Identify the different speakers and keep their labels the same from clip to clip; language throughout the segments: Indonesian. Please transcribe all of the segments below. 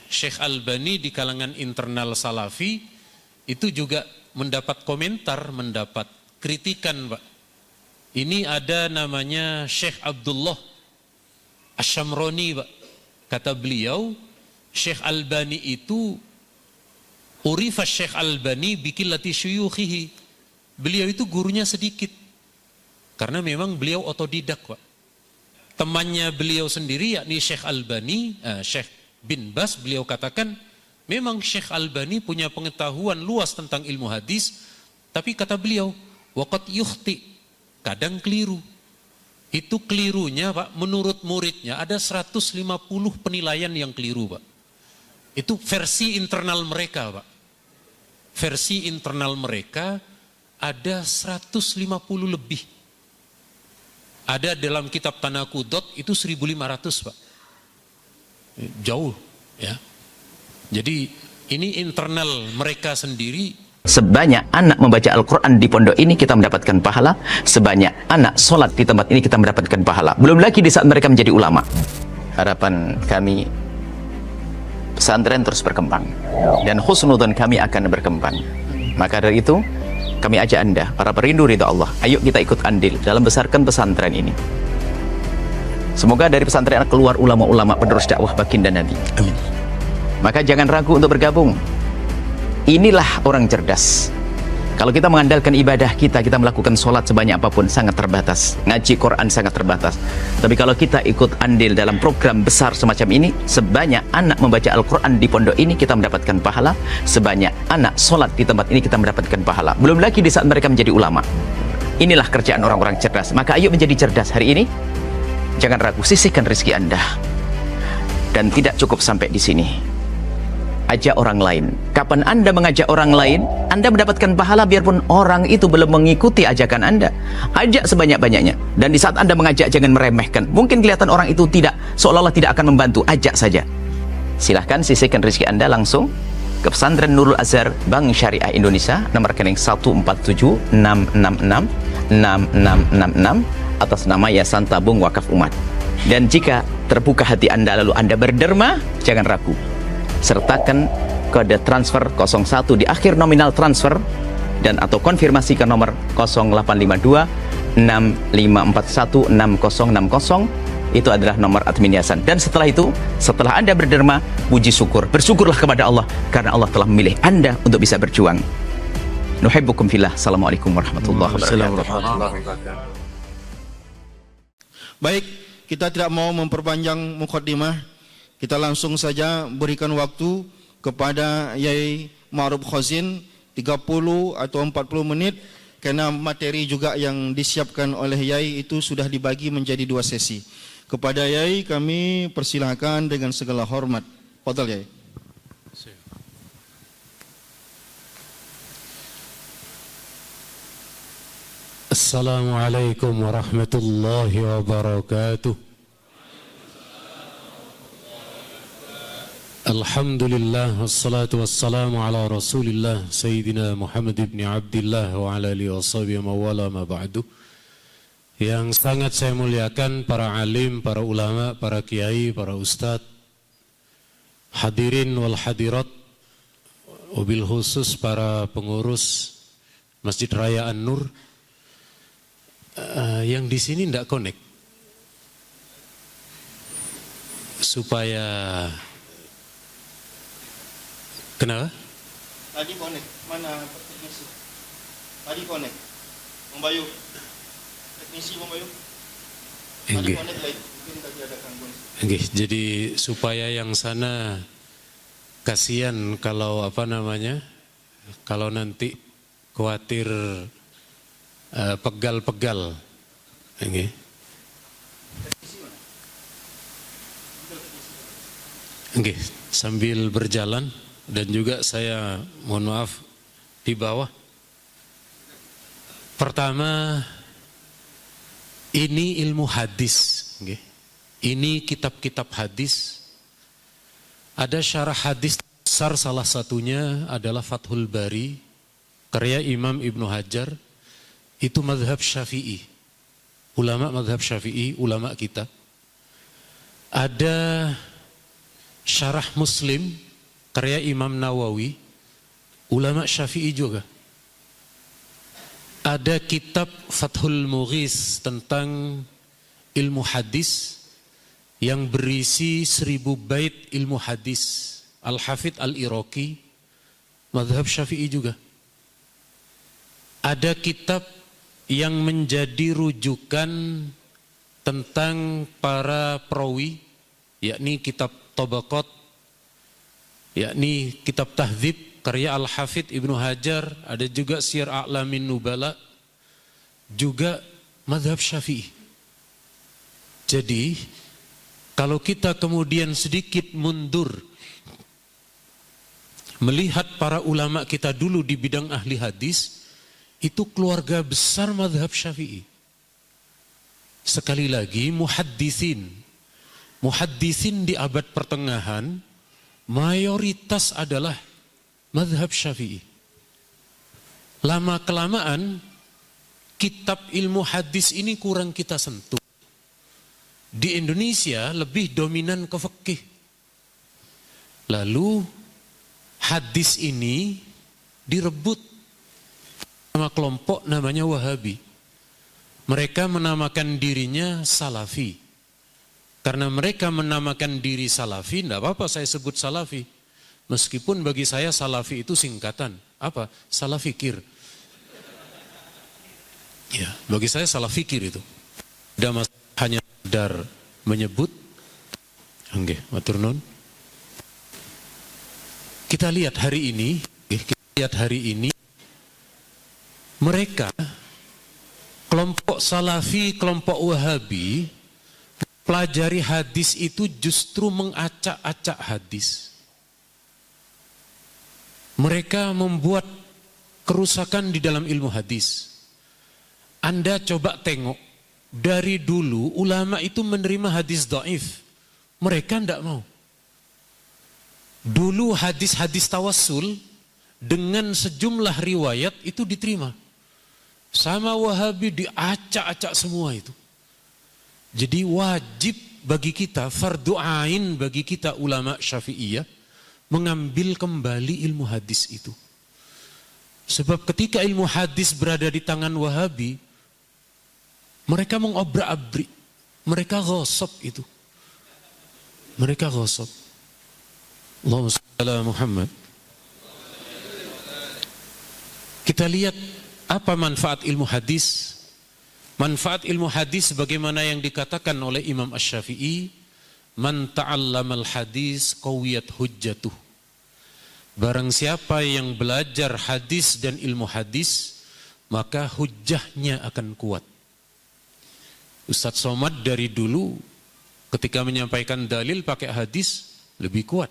Speaker 1: Syekh Albani di kalangan internal Salafi itu juga mendapat komentar, mendapat kritikan, Pak. Ini ada namanya Syekh Abdullah Asy-Syamrani, Pak. Kata beliau, Syekh Albani itu urifa Syekh Albani bikillati syuyukhihi. Beliau itu gurunya sedikit. Karena memang beliau otodidak, Pak. Temannya beliau sendiri yakni Syekh Albani, Syekh bin Bas, beliau katakan memang Syekh Albani punya pengetahuan luas tentang ilmu hadis, tapi kata beliau waqad yukhti, kadang keliru. Itu kelirunya, Pak, menurut muridnya ada 150 penilaian yang keliru, Pak. Itu versi internal mereka, Pak. Versi internal mereka ada 150 lebih. Ada dalam kitab Tanaqudot itu 1500, Pak. Jauh, ya. Jadi ini internal mereka sendiri.
Speaker 2: Sebanyak anak membaca Al-Quran di pondok ini kita mendapatkan pahala, sebanyak anak sholat di tempat ini kita mendapatkan pahala. Belum lagi di saat mereka menjadi ulama. Harapan kami pesantren terus berkembang dan husnudzon kami akan berkembang. Maka dari itu kami ajak Anda, para perindu ridha Allah, ayo kita ikut andil dalam besarkan pesantren ini. Semoga dari pesantren keluar ulama-ulama penerus dakwah baginda Nabi. Amin. Maka jangan ragu untuk bergabung. Inilah orang cerdas. Kalau kita mengandalkan ibadah kita melakukan sholat sebanyak apapun sangat terbatas, ngaji Quran sangat terbatas. Tapi kalau kita ikut andil dalam program besar semacam ini, sebanyak anak membaca Al-Quran di pondok ini kita mendapatkan pahala, sebanyak anak sholat di tempat ini kita mendapatkan pahala. Belum lagi di saat mereka menjadi ulama. Inilah kerjaan orang-orang cerdas. Maka ayo menjadi cerdas hari ini. Jangan ragu, sisihkan rezeki Anda. Dan tidak cukup sampai di sini. Ajak orang lain. Kapan Anda mengajak orang lain, Anda mendapatkan pahala biarpun orang itu belum mengikuti ajakan Anda. Ajak sebanyak-banyaknya. Dan di saat Anda mengajak, jangan meremehkan. Mungkin kelihatan orang itu tidak, seolah-olah tidak akan membantu. Ajak saja. Silahkan sisihkan rezeki Anda langsung ke Pesantren Nurul Azhar Bank Syariah Indonesia, nomor rekening 147-666-6666 atas nama Yayasan Tabung Wakaf Umat. Dan jika terbuka hati Anda lalu Anda berderma, jangan ragu, sertakan kode transfer 01 di akhir nominal transfer dan atau konfirmasi ke nomor 0852 6541 6060. Itu adalah nomor admin yayasan. Dan setelah itu, setelah Anda berderma, puji syukur, bersyukurlah kepada Allah karena Allah telah memilih Anda untuk bisa berjuang. Nuhibbukum fillah. Assalamualaikum warahmatullahi wabarakatuh.
Speaker 3: Baik, kita tidak mau memperpanjang mukaddimah. Kita langsung saja berikan waktu kepada Yai Ma'ruf Khazin 30 atau 40 menit karena materi juga yang disiapkan oleh Yai itu sudah dibagi menjadi 2 sesi. Kepada Yai kami persilakan dengan segala hormat. Fadhal Yai.
Speaker 1: Assalamualaikum warahmatullahi wabarakatuh. Alhamdulillah wassalatu wassalamu ala Rasulillah Sayyidina Muhammad ibn Abdillah wa ala alihi washabihi mawala ma ba'du. Yang sangat saya muliakan para alim, para ulama, para kiai, para ustadz, hadirin wal hadirat, wabil khusus para pengurus Masjid Raya An-Nur. Yang di sini tidak connect supaya kenapa?
Speaker 3: Tadi connect, mana teknisi? Tadi connect, Membayu, teknisi Membayu. Tadi connect lagi, mungkin tadi ada gangguan.
Speaker 1: Jadi supaya yang sana kasihan kalau kalau nanti khawatir pegal-pegal. Sambil berjalan dan juga saya mohon maaf di bawah. Pertama, ini ilmu hadis. Ini kitab-kitab hadis. Ada syarah hadis besar, salah satunya adalah Fathul Bari, karya Imam Ibnu Hajar. Itu mazhab Syafi'i, ulama mazhab Syafi'i, ulama kita. Ada Syarah Muslim karya Imam Nawawi, ulama Syafi'i juga. Ada kitab Fathul Mughis tentang ilmu hadis yang berisi 1000 bait ilmu hadis. Al-Hafidh Al-Iraqi, mazhab Syafi'i juga. Ada kitab yang menjadi rujukan tentang para perawi, yakni kitab Tabaqat, yakni kitab Tahdzib karya Al-Hafidh Ibnu Hajar, ada juga Syiar A'lamin Nubala, juga mazhab Syafi'i. Jadi kalau kita kemudian sedikit mundur melihat para ulama kita dulu di bidang ahli hadis, itu keluarga besar mazhab Syafi'i. Sekali lagi, muhaddisin di abad pertengahan mayoritas adalah mazhab Syafi'i. Lama-kelamaan kitab ilmu hadis ini kurang kita sentuh. Di Indonesia lebih dominan ke fikih. Lalu hadis ini direbut sama kelompok namanya Wahabi. Mereka menamakan dirinya Salafi. Karena mereka menamakan diri Salafi, tidak apa-apa saya sebut Salafi. Meskipun bagi saya Salafi itu singkatan. Apa? Salah fikir. Ya, bagi saya salah fikir itu. Tidak hanya sekedar menyebut. Oke, matur nuwun. Kita lihat hari ini, mereka, kelompok Salafi, kelompok Wahabi, pelajari hadis itu justru mengacak-acak hadis. Mereka membuat kerusakan di dalam ilmu hadis. Anda coba tengok, dari dulu ulama itu menerima hadis dhaif. Mereka tidak mau. Dulu hadis-hadis tawassul dengan sejumlah riwayat itu diterima. Sama Wahabi diacak-acak semua itu. Jadi wajib bagi kita, fardu ain bagi kita ulama Syafi'iyah mengambil kembali ilmu hadis itu. Sebab ketika ilmu hadis berada di tangan Wahabi, mereka mengobrak-abrik, mereka ghasab itu. Mereka ghasab. Allahumma shalli ala Muhammad. Kita lihat apa manfaat ilmu hadis. Manfaat ilmu hadis bagaimana yang dikatakan oleh Imam Asy-Syafi'i, man ta'allamal hadis qawiyat hujjatuh. Barang siapa yang belajar hadis dan ilmu hadis, maka hujjahnya akan kuat. Ustadz Somad dari dulu ketika menyampaikan dalil pakai hadis lebih kuat.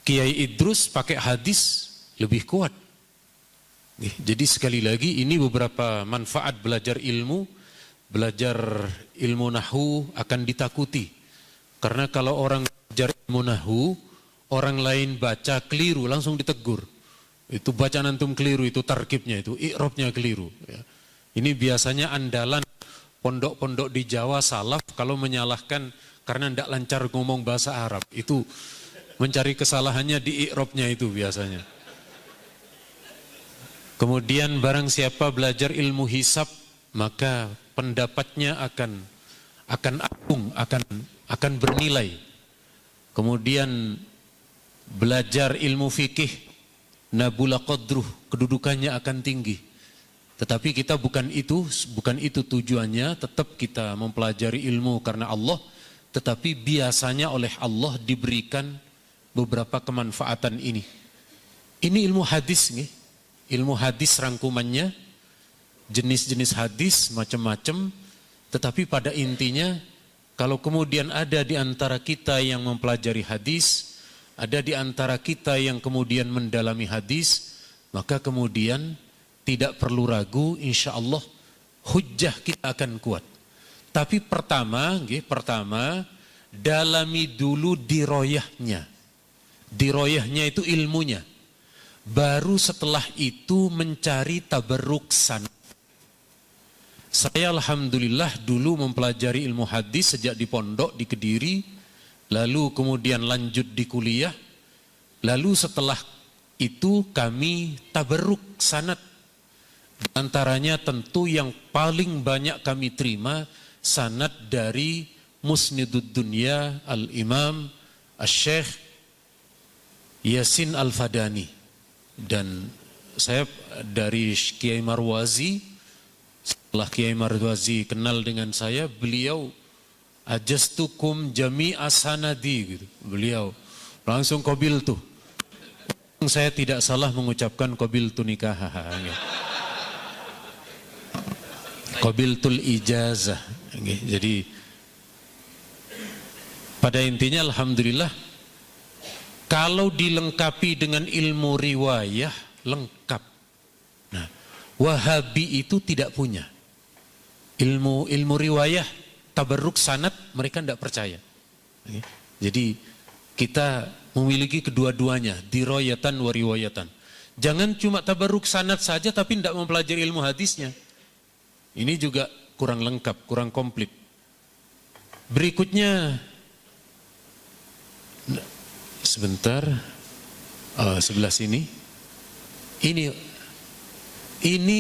Speaker 1: Kiai Idrus pakai hadis lebih kuat. Jadi sekali lagi ini beberapa manfaat belajar ilmu nahwu akan ditakuti. Karena kalau orang belajar ilmu nahwu, orang lain baca keliru langsung ditegur. Itu bacaan antum keliru, itu tarkibnya, itu i'rabnya keliru. Ini biasanya andalan pondok-pondok di Jawa salaf kalau menyalahkan karena tidak lancar ngomong bahasa Arab. Itu mencari kesalahannya di i'rabnya itu biasanya. Kemudian barang siapa belajar ilmu hisab, maka pendapatnya akan agung, akan bernilai. Kemudian belajar ilmu fikih, nabula qadruh, kedudukannya akan tinggi. Tetapi kita bukan itu tujuannya, tetap kita mempelajari ilmu karena Allah, tetapi biasanya oleh Allah diberikan beberapa kemanfaatan ini. Ini ilmu hadis nih. Ilmu hadis rangkumannya, jenis-jenis hadis macam-macam, tetapi pada intinya kalau kemudian ada di antara kita yang mempelajari hadis, ada di antara kita yang kemudian mendalami hadis, maka kemudian tidak perlu ragu, insya Allah hujjah kita akan kuat. Tapi pertama dalami dulu diroyahnya. Diroyahnya itu ilmunya. Baru setelah itu mencari tabarruk sanad. Saya alhamdulillah dulu mempelajari ilmu hadis sejak di pondok di Kediri. lalu kemudian lanjut di kuliah, lalu setelah itu kami tabarruk sanad. Antaranya tentu yang paling banyak kami terima sanad dari Musnidud Dunya Al-Imam Asy-Syaikh Yasin Al-Fadani, dan saya dari Kiai Marwazi. Setelah Kiai Marwazi kenal dengan saya, beliau ajastukum jami'a sanadi gitu. Beliau langsung qabil tuh. Saya tidak salah mengucapkan qabil tu nikah. Qabil tul ijazah. Jadi pada intinya alhamdulillah, kalau dilengkapi dengan ilmu riwayah lengkap. Nah, Wahabi itu tidak punya ilmu riwayah, tabarruk sanad, mereka tidak percaya. Jadi kita memiliki kedua-duanya, dirayatan wa riwayatan. Jangan cuma tabarruk sanad saja tapi tidak mempelajari ilmu hadisnya. Ini juga kurang lengkap, kurang komplit. Berikutnya, sebentar, sebelah sini. Ini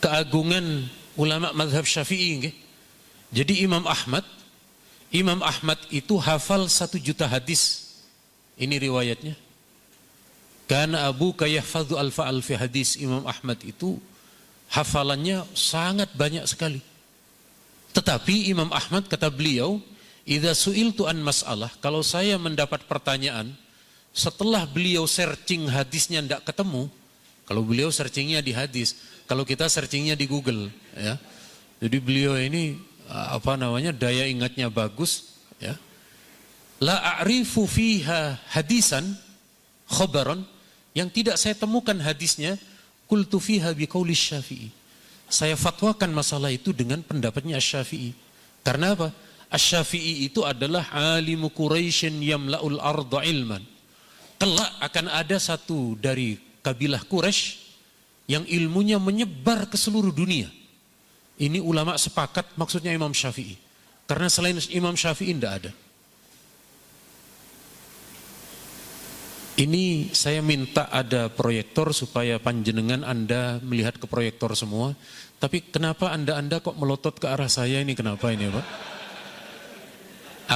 Speaker 1: keagungan ulama mazhab Syafi'i. Jadi Imam Ahmad itu hafal 1 juta hadis. Ini riwayatnya. Kana abuka yahfadhu alfa hadis. Imam Ahmad itu hafalannya sangat banyak sekali. Tetapi Imam Ahmad kata beliau, idza su'iltu an mas'alah, kalau saya mendapat pertanyaan, setelah beliau searching hadisnya tidak ketemu, kalau beliau searchingnya di hadis, kalau kita searchingnya di Google, ya. Jadi beliau ini daya ingatnya bagus, ya. La a'rifu fiha hadisan khabaran, yang tidak saya temukan hadisnya, qultu fiha biqauli Syafi'i. Saya fatwakan masalah itu dengan pendapatnya Asy-Syafi'i. Karena apa? Asy-Syafi'i itu adalah alimu Quraisyin yamla'ul arda ilman. Kelak akan ada satu dari kabilah Quraisy yang ilmunya menyebar ke seluruh dunia. Ini ulama sepakat maksudnya Imam Syafi'i. Karena selain Imam Syafi'i tidak ada. Ini saya minta ada proyektor supaya panjenengan Anda melihat ke proyektor semua. Tapi kenapa Anda kok melotot ke arah saya ini? Kenapa ini, Pak?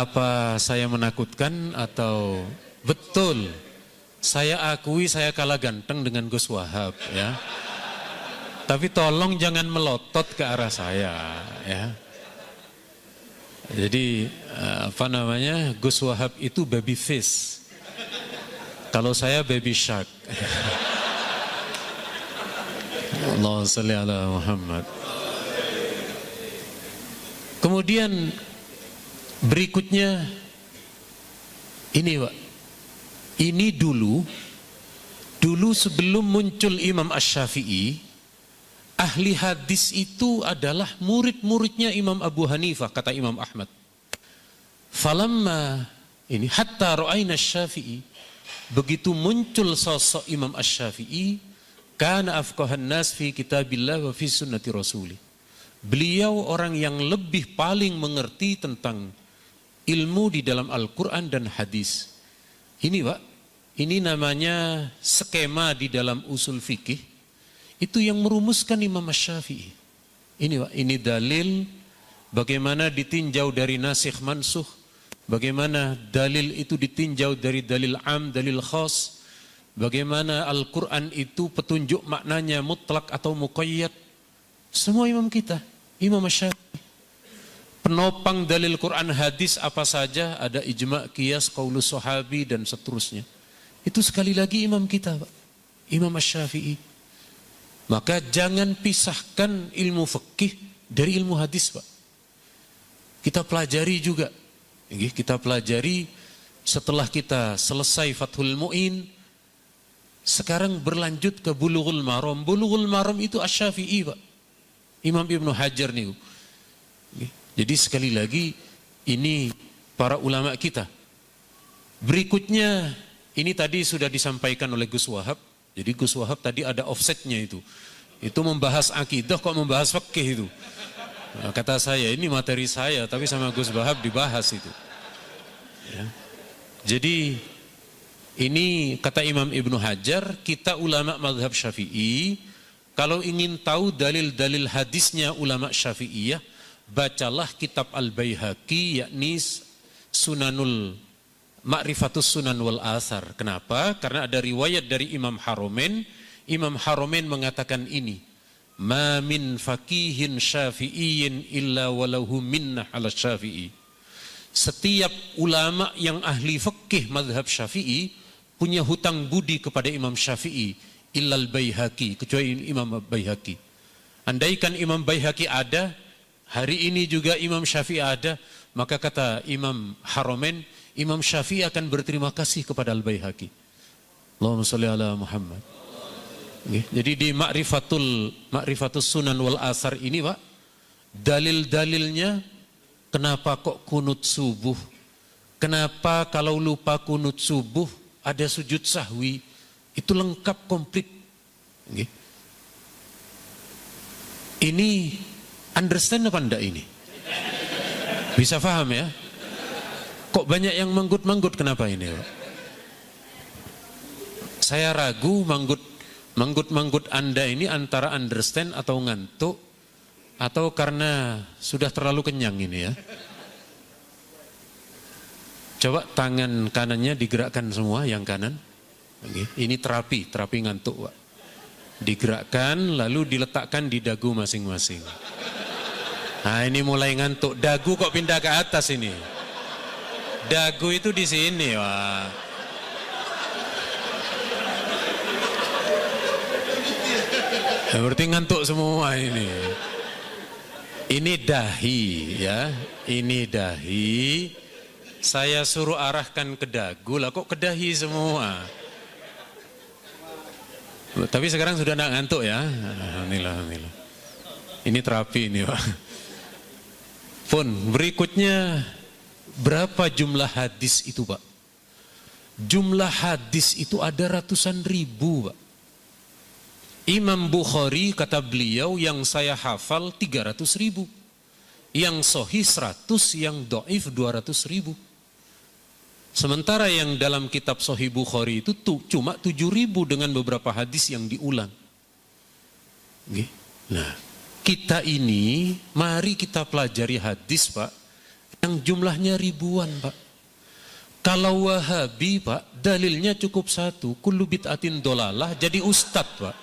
Speaker 1: Apa saya menakutkan atau betul? Saya akui saya kalah ganteng dengan Gus Wahab, ya. Tapi tolong jangan melotot ke arah saya, ya. Jadi Gus Wahab itu baby face. Kalau saya baby shark. Allahumma shalli ala Muhammad. Kemudian berikutnya ini, Pak. Ini dulu sebelum muncul Imam Asy-Syafi'i, ahli hadis itu adalah murid-muridnya Imam Abu Hanifah, kata Imam Ahmad. Falamma ini hatta ra'ayna Asy-Syafi'i, begitu muncul sosok Imam Asy-Syafi'i, kana afqahan nas fi kitabillah wa fi sunnati rasuli. Beliau orang yang lebih paling mengerti tentang ilmu di dalam Al-Quran dan hadis. Ini, Pak, ini namanya skema di dalam usul fikih. Itu yang merumuskan Imam Asy-Syafi'i. Ini, Pak, ini dalil bagaimana ditinjau dari nasikh mansuh. Bagaimana dalil itu ditinjau dari dalil am, dalil khas. Bagaimana Al-Quran itu petunjuk maknanya mutlak atau muqayyad. Semua imam kita, Imam Asy-Syafi'i. Penopang dalil Quran hadis apa saja, ada ijma', qiyas, qaulus sahabi dan seterusnya. Itu sekali lagi imam kita, Pak, Imam Asy-Syafi'i. Maka jangan pisahkan ilmu fikih dari ilmu hadis, Pak. Kita pelajari juga. Kita pelajari setelah kita selesai Fathul Mu'in, sekarang berlanjut ke Bulughul Maram. Bulughul Maram itu Asy-Syafi'i, Pak, Imam Ibnu Hajar nih. Jadi sekali lagi ini para ulama kita. Berikutnya ini tadi sudah disampaikan oleh Gus Wahab. Jadi Gus Wahab tadi ada offsetnya itu. Itu membahas akidah kok membahas fikih itu. Nah, kata saya ini materi saya, tapi sama Gus Wahab dibahas itu. Ya. Jadi ini kata Imam Ibnu Hajar, kita ulama mazhab Syafi'i kalau ingin tahu dalil-dalil hadisnya ulama Syafi'iyah, bacalah kitab Al-Baihaqi, yakni Sunanul Ma'rifatus Sunan wal Athar. Kenapa? Karena ada riwayat dari Imam Haromen. Imam Haromen mengatakan ini, ma min faqihin syafi'iyyin illa walahu minnah ala syafi'i. Setiap ulama yang ahli fikih mazhab Syafi'i punya hutang budi kepada Imam Syafi'i, illal Baihaqi, kecuali Imam Baihaqi. Andaikan Imam Baihaqi ada, hari ini juga Imam Syafi'i ada, maka kata Imam Haromen, Imam Syafi'i akan berterima kasih kepada Al-Baihaqi. Allahumma sholli ala Muhammad. Jadi di Ma'rifatus Sunan wal Athar ini, Pak, dalil-dalilnya kenapa kok kunut subuh? Kenapa kalau lupa kunut subuh ada sujud sahwi? Itu lengkap, komplit. Ini understand apa enggak ini? Bisa paham ya? Kok banyak yang manggut-manggut, kenapa ini, Pak? Saya ragu manggut-manggut Anda ini antara understand atau ngantuk, atau karena sudah terlalu kenyang ini ya. Coba tangan kanannya digerakkan semua, yang kanan. Ini terapi ngantuk, Pak. Digerakkan lalu diletakkan di dagu masing-masing. Nah, ini mulai ngantuk. Dagu kok pindah ke atas ini? Dagu itu di sini, Pak. Ya, berarti ngantuk semua ini. Ini dahi ya, ini dahi. Saya suruh arahkan ke dagu, lah kok ke dahi semua. Tapi sekarang sudah tidak ngantuk ya. Alhamdulillah. Ini terapi ini, Pak. Pun berikutnya, berapa jumlah hadis itu, Pak? Jumlah hadis itu ada ratusan ribu, Pak. Imam Bukhari kata beliau, yang saya hafal 300.000, yang sahih 100, yang dhaif 200.000. Sementara yang dalam kitab Sahih Bukhari itu cuma 7.000 dengan beberapa hadis yang diulang. Nah, kita ini mari kita pelajari hadis, Pak, yang jumlahnya ribuan, Pak. Kalau Wahabi, Pak, dalilnya cukup satu, kullu bid'atin dolalah, jadi ustadz, Pak.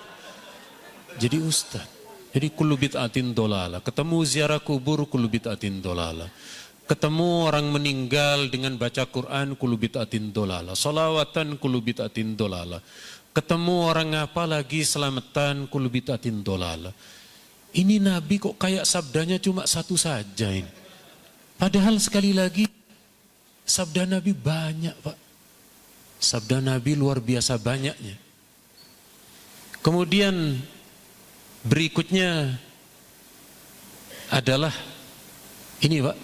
Speaker 1: Jadi ustaz. Jadi kullu bid'atin dolalah. Ketemu ziarah kubur, kullu bid'atin dolalah. Ketemu orang meninggal dengan baca Quran, kullu bid'atin dolalah. Salawatan, kullu bid'atin dolalah. Ketemu orang apa lagi selamatan, kullu bid'atin dolalah. Ini Nabi kok kayak sabdanya cuma satu saja ini. Padahal sekali lagi, sabda Nabi banyak, Pak. Sabda Nabi luar biasa banyaknya. Kemudian berikutnya adalah ini, Pak.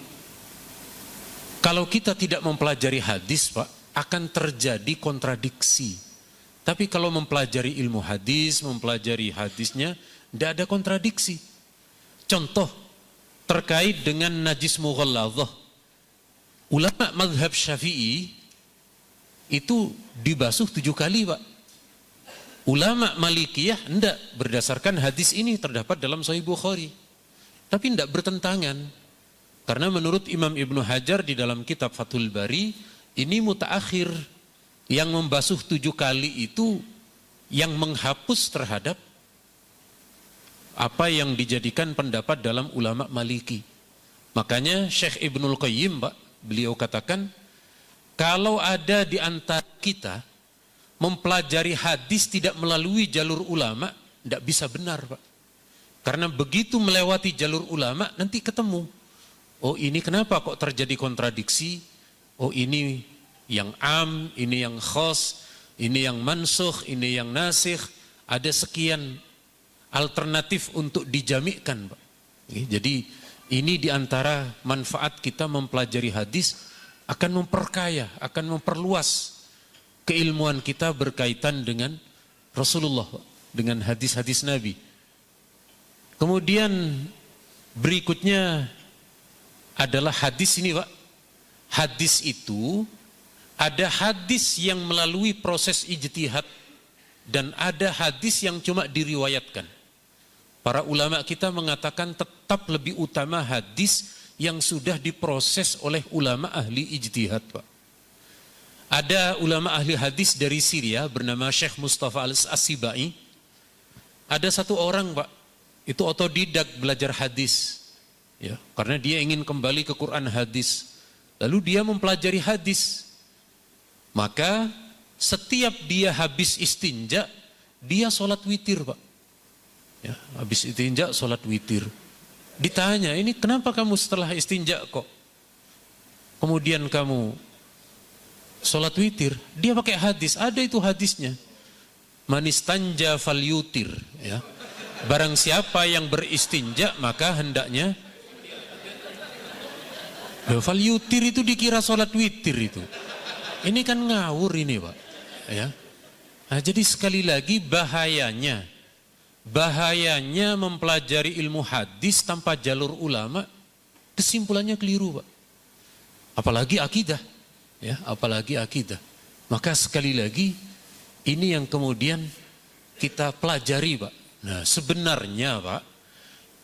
Speaker 1: Kalau kita tidak mempelajari hadis, Pak, akan terjadi kontradiksi. Tapi kalau mempelajari ilmu hadis, mempelajari hadisnya, tidak ada kontradiksi. Contoh terkait dengan najis mughalladhah. Ulama mazhab Syafi'i itu dibasuh 7 kali, Pak. Ulama Malikiyah enggak, berdasarkan hadis ini terdapat dalam Sahih Bukhari. Tapi enggak bertentangan. Karena menurut Imam Ibnu Hajar di dalam kitab Fathul Bari, ini mutaakhir, yang membasuh 7 kali itu yang menghapus terhadap apa yang dijadikan pendapat dalam ulama Maliki. Makanya Syekh Ibnul Qayyim, Pak, beliau katakan, kalau ada di antara kita mempelajari hadis tidak melalui jalur ulama, tidak bisa benar, Pak. Karena begitu melewati jalur ulama, nanti ketemu. Oh, ini kenapa kok terjadi kontradiksi? Oh, ini yang am, ini yang khos, ini yang mansukh, ini yang nasikh. Ada sekian alternatif untuk dijamikan, Pak. Jadi ini diantara manfaat kita mempelajari hadis, akan memperkaya, akan memperluas keilmuan kita berkaitan dengan Rasulullah, dengan hadis-hadis Nabi. Kemudian berikutnya adalah hadis ini, Pak. hadis itu ada hadis yang melalui proses ijtihad dan ada hadis yang cuma diriwayatkan. Para ulama kita mengatakan tetap lebih utama hadis yang sudah diproses oleh ulama ahli ijtihad, Pak. Ada ulama ahli hadis dari Syria bernama Syekh Mustafa Al-Asibai. Ada satu orang, Pak, itu otodidak belajar hadis, ya, karena dia ingin kembali ke Quran hadis. Lalu dia mempelajari hadis. Maka setiap dia habis istinja, dia sholat witir, Pak. Ya, habis istinja sholat witir. Ditanya, ini kenapa kamu setelah istinja kok kemudian kamu sholat witir? Dia pakai hadis, ada itu hadisnya. Manistanja fal yutir, ya. Barang siapa yang beristinja maka hendaknya fal yutir itu dikira sholat witir itu. Ini kan ngawur ini, Pak. Ya. Nah, jadi sekali lagi bahayanya mempelajari ilmu hadis tanpa jalur ulama, kesimpulannya keliru, Pak. Apalagi akidah, ya, apalagi akidah. Maka sekali lagi ini yang kemudian kita pelajari, Pak. Nah, sebenarnya, Pak,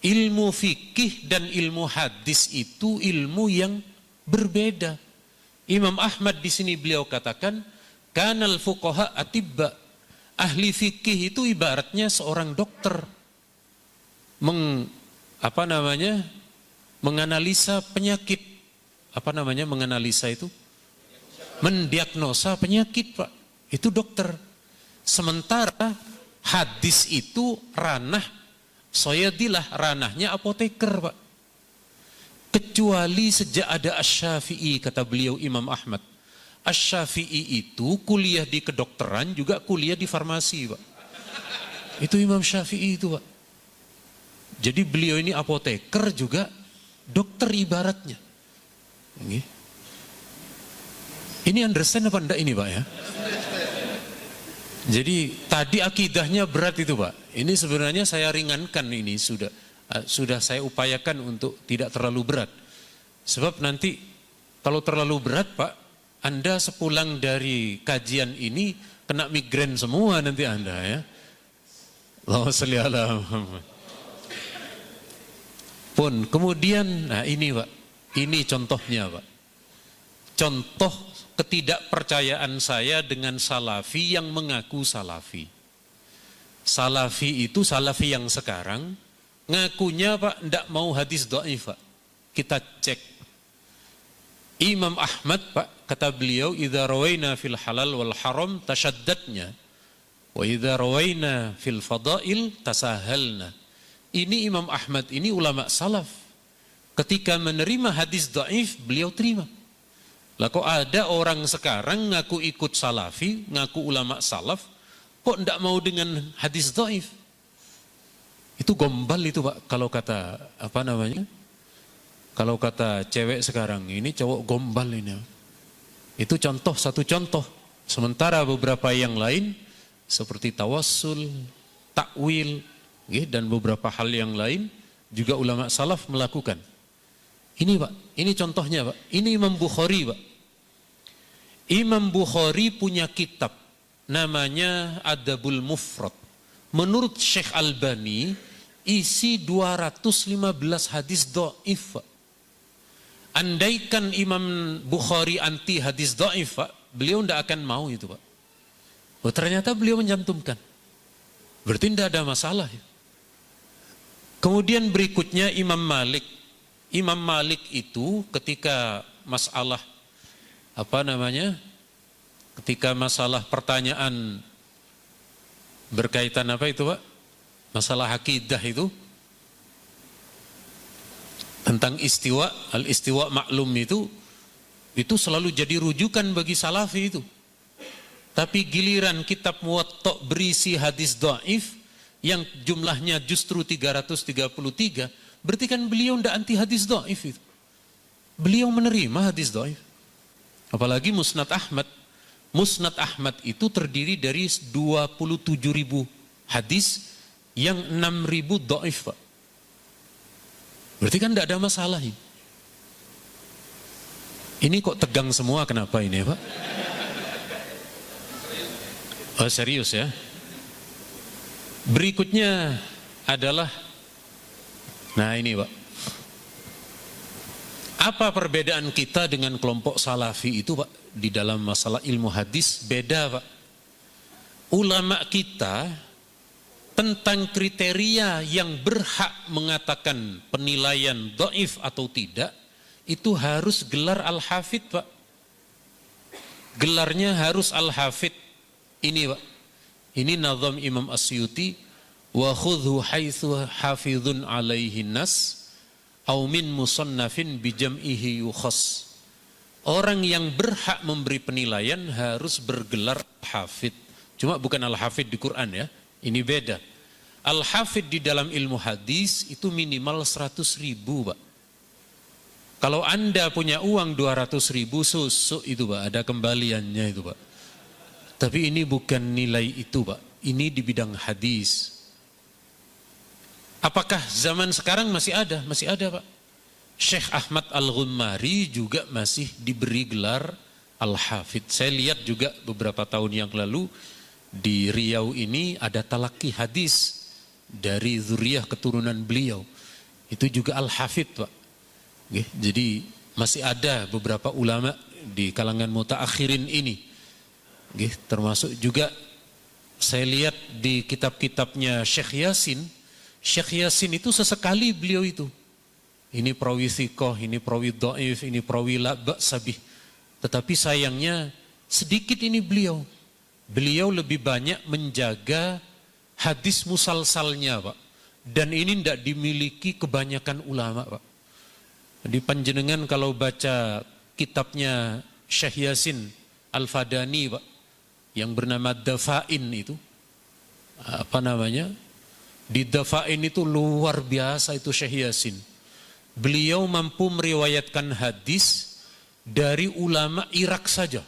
Speaker 1: ilmu fikih dan ilmu hadis itu ilmu yang berbeda. Imam Ahmad di sini beliau katakan, kanal fuqaha atibba. Ahli fikih itu ibaratnya seorang dokter menganalisa penyakit. Apa namanya menganalisa itu? Mendiagnosa penyakit, Pak. Itu dokter. Sementara hadis itu ranah soyadilah, ranahnya apoteker, Pak. Kecuali sejak ada Asy-Syafi'i, kata beliau Imam Ahmad. Asy-Syafi'i itu kuliah di kedokteran juga kuliah di farmasi, Pak. Itu Imam Syafi'i itu, Pak. Jadi beliau ini apoteker juga dokter ibaratnya. Ini understand apa enggak ini, Pak, ya? Jadi tadi akidahnya berat itu, Pak. Ini sebenarnya saya ringankan, ini sudah saya upayakan untuk tidak terlalu berat. Sebab nanti kalau terlalu berat, Pak, Anda sepulang dari kajian ini kena migrain semua nanti Anda, ya. Allahumma sholli ala Muhammad. Pun kemudian, nah ini, Pak, ini contohnya, Pak. Contoh ketidakpercayaan saya dengan salafi yang mengaku salafi. Salafi itu salafi yang sekarang ngakunya, Pak, tidak mau hadis dhaif, Pak. Kita cek. Imam Ahmad, Pak, kata beliau, idza rawaina fil halal wal haram tashaddadna wa idza rawaina fil fadail tasahalna. Ini Imam Ahmad, ini ulama salaf. Ketika menerima hadis dhaif, beliau terima. Lah kok ada orang sekarang ngaku ikut salafi, ngaku ulama salaf, kok tidak mau dengan hadis dhaif? Itu gombal itu, Pak, kalau kata apa namanya? Kalau kata cewek sekarang, ini cowok gombal ini. Itu contoh, satu contoh. Sementara beberapa yang lain seperti tawassul, takwil, dan beberapa hal yang lain juga ulama salaf melakukan. Ini, Pak, ini contohnya, Pak. Ini Imam Bukhari, Pak. Imam Bukhari punya kitab namanya Adabul Mufrad. Menurut Syekh Albani isi 215 hadis dhaif, Pak. Andaikan Imam Bukhari anti hadis dhaif, Pak, beliau tidak akan mau itu, Pak. Oh, ternyata beliau mencantumkan. Berarti tidak ada masalah, ya. Kemudian berikutnya Imam Malik. Imam Malik itu ketika masalah ketika masalah pertanyaan berkaitan apa itu, Pak? Masalah akidah itu tentang istiwa, al-istiwa maklum itu selalu jadi rujukan bagi salafi itu. Tapi giliran kitab Muwatta berisi hadis dhaif yang jumlahnya justru 333, berarti kan beliau tidak anti hadis dhaif itu. Beliau menerima hadis dhaif. Apalagi Musnad Ahmad. Musnad Ahmad itu terdiri dari 27.000 hadis yang 6.000 dhaif, Pak. Berarti kan tidak ada masalah ini. Ini kok tegang semua, kenapa ini Pak? Oh serius ya. Berikutnya adalah, nah ini Pak, apa perbedaan kita dengan kelompok salafi itu Pak? Di dalam masalah ilmu hadis beda Pak. Ulama kita tentang kriteria yang berhak mengatakan penilaian dhaif atau tidak, itu harus gelar Al-Hafidh Pak. Gelarnya harus Al-Hafidh. Ini Pak, ini nazam Imam Asyuti, wa khudhu haitsu hafidhun alaihi nas au min musannafin bijam'ihi yukhas. Orang yang berhak memberi penilaian harus bergelar Hafidh. Cuma bukan Al-Hafidh di Quran ya, ini beda. Al-Hafidh di dalam ilmu hadis itu minimal 100.000 Pak. Kalau Anda punya uang 200.000 susuk itu Pak, ada kembaliannya itu Pak. Tapi ini bukan nilai itu Pak, ini di bidang hadis. Apakah zaman sekarang masih ada? Masih ada Pak. Syekh Ahmad Al-Ghummari juga masih diberi gelar Al-Hafidh. Saya lihat juga beberapa tahun yang lalu di Riau ini ada talaki hadis dari zuriyah keturunan beliau. Itu juga Al-Hafidh Pak. Jadi masih ada beberapa ulama di kalangan mutaakhirin ini. Termasuk juga saya lihat di kitab-kitabnya Syekh Yasin. Syekh Yasin itu sesekali beliau itu, ini perawi thiqah, ini perawi dhaif, ini perawi la ba'sabih. Tetapi sayangnya sedikit ini beliau lebih banyak menjaga hadis musalsalnya Pak. Dan ini tidak dimiliki kebanyakan ulama Pak. Jadi panjenengan kalau baca kitabnya Syekh Yasin Al-Fadani Pak, yang bernama Dafa'in itu, apa namanya, di Dafa'in itu luar biasa itu Syekh Yasin. Beliau mampu meriwayatkan hadis dari ulama Irak saja.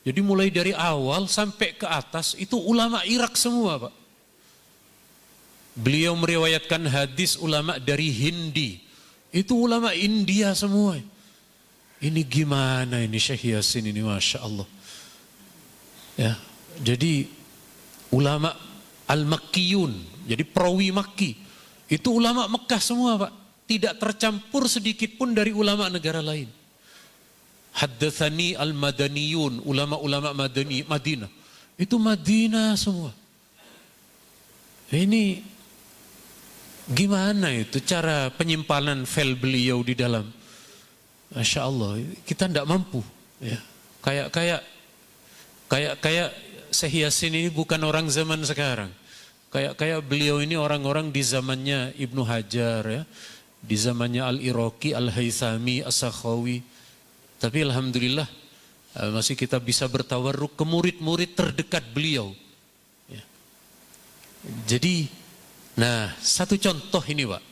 Speaker 1: Jadi mulai dari awal sampai ke atas itu ulama Irak semua Pak. Beliau meriwayatkan hadis ulama dari Hindi, itu ulama India semua. Ini gimana ini Syekh Yasin ini, Masya Allah. Ya, jadi ulama Al-Makkiyun, jadi perawi Makki, itu ulama Mekah semua Pak. Tidak tercampur sedikit pun dari ulama negara lain. Haddatsani Al-Madaniyun, ulama-ulama Madinah, itu Madinah semua. Ini gimana itu cara penyimpanan file beliau di dalam? Masya Allah, kita tidak mampu. Ya. Kayak Syekh Yasin ini bukan orang zaman sekarang. Kayak beliau ini orang-orang di zamannya Ibnu Hajar ya, di zamannya Al-Iraqi, Al-Haythami, As-Sakhawi. Tapi alhamdulillah masih kita bisa bertawarruk ke murid-murid terdekat beliau. Ya. Jadi, nah satu contoh ini Pak.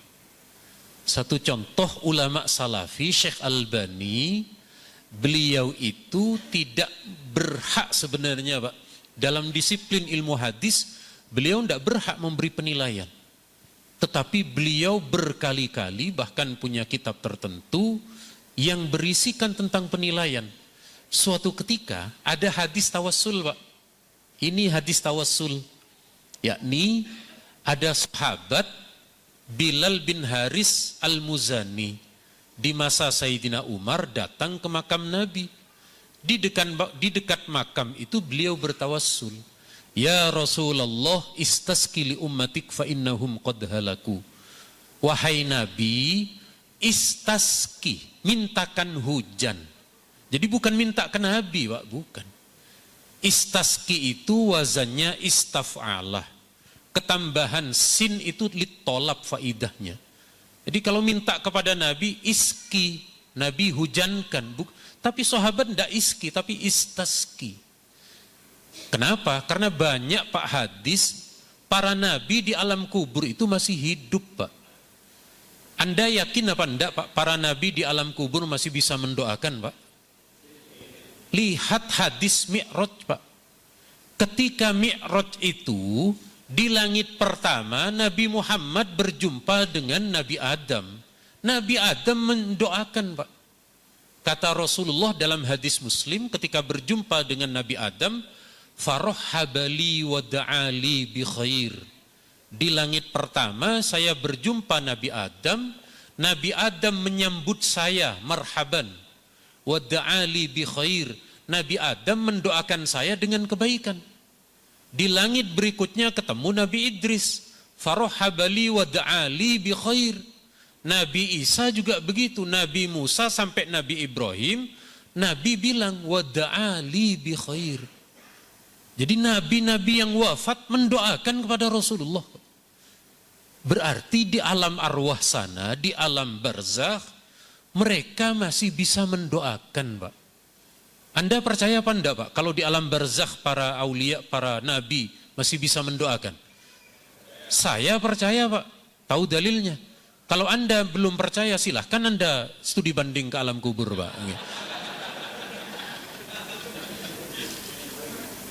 Speaker 1: Satu contoh ulama salafi, Syekh Albani, beliau itu tidak berhak sebenarnya Pak. Dalam disiplin ilmu hadis, beliau tidak berhak memberi penilaian. Tetapi beliau berkali-kali bahkan punya kitab tertentu yang berisikan tentang penilaian. Suatu ketika ada hadis tawassul Pak. Ini hadis tawassul. Yakni ada sahabat Bilal bin Haris Al-Muzani di masa Sayyidina Umar datang ke makam Nabi. Di dekat makam itu beliau bertawassul. Ya Rasulullah istasqi li ummatik fa innahum qad halaku. Wahai Nabi, istasqi, mintakan hujan. Jadi bukan minta ke Nabi, Pak, bukan. Istasqi itu wazannya istaf'alah. Ketambahan sin itu litolab faidahnya. Jadi kalau minta kepada Nabi, iski, Nabi hujankan. Tapi sahabat tidak iski, tapi istasqi. Kenapa? Karena banyak Pak hadis, para Nabi di alam kubur itu masih hidup Pak. Anda yakin apa enggak Pak, para Nabi di alam kubur masih bisa mendoakan Pak? Lihat hadis Mi'raj Pak. Ketika Mi'raj itu, di langit pertama Nabi Muhammad berjumpa dengan Nabi Adam. Nabi Adam mendoakan Pak. Kata Rasulullah dalam hadis Muslim ketika berjumpa dengan Nabi Adam, farahhabali wa da'ali bi khair. Di langit pertama saya berjumpa Nabi Adam, Nabi Adam menyambut saya marhaban, wa da'ali bi khair. Nabi Adam mendoakan saya dengan kebaikan. Di langit berikutnya ketemu Nabi Idris, farahhabali wa da'ali bi khair. Nabi Isa juga begitu, Nabi Musa sampai Nabi Ibrahim, Nabi bilang wa da'ali bi khair. Jadi nabi-nabi yang wafat mendoakan kepada Rasulullah. Berarti di alam arwah sana, di alam barzakh, mereka masih bisa mendoakan, Pak. Anda percaya apa enggak, Pak? Kalau di alam barzakh para aulia, para nabi masih bisa mendoakan? Saya percaya, Pak. Tahu dalilnya. Kalau Anda belum percaya, silahkan Anda studi banding ke alam kubur, Pak.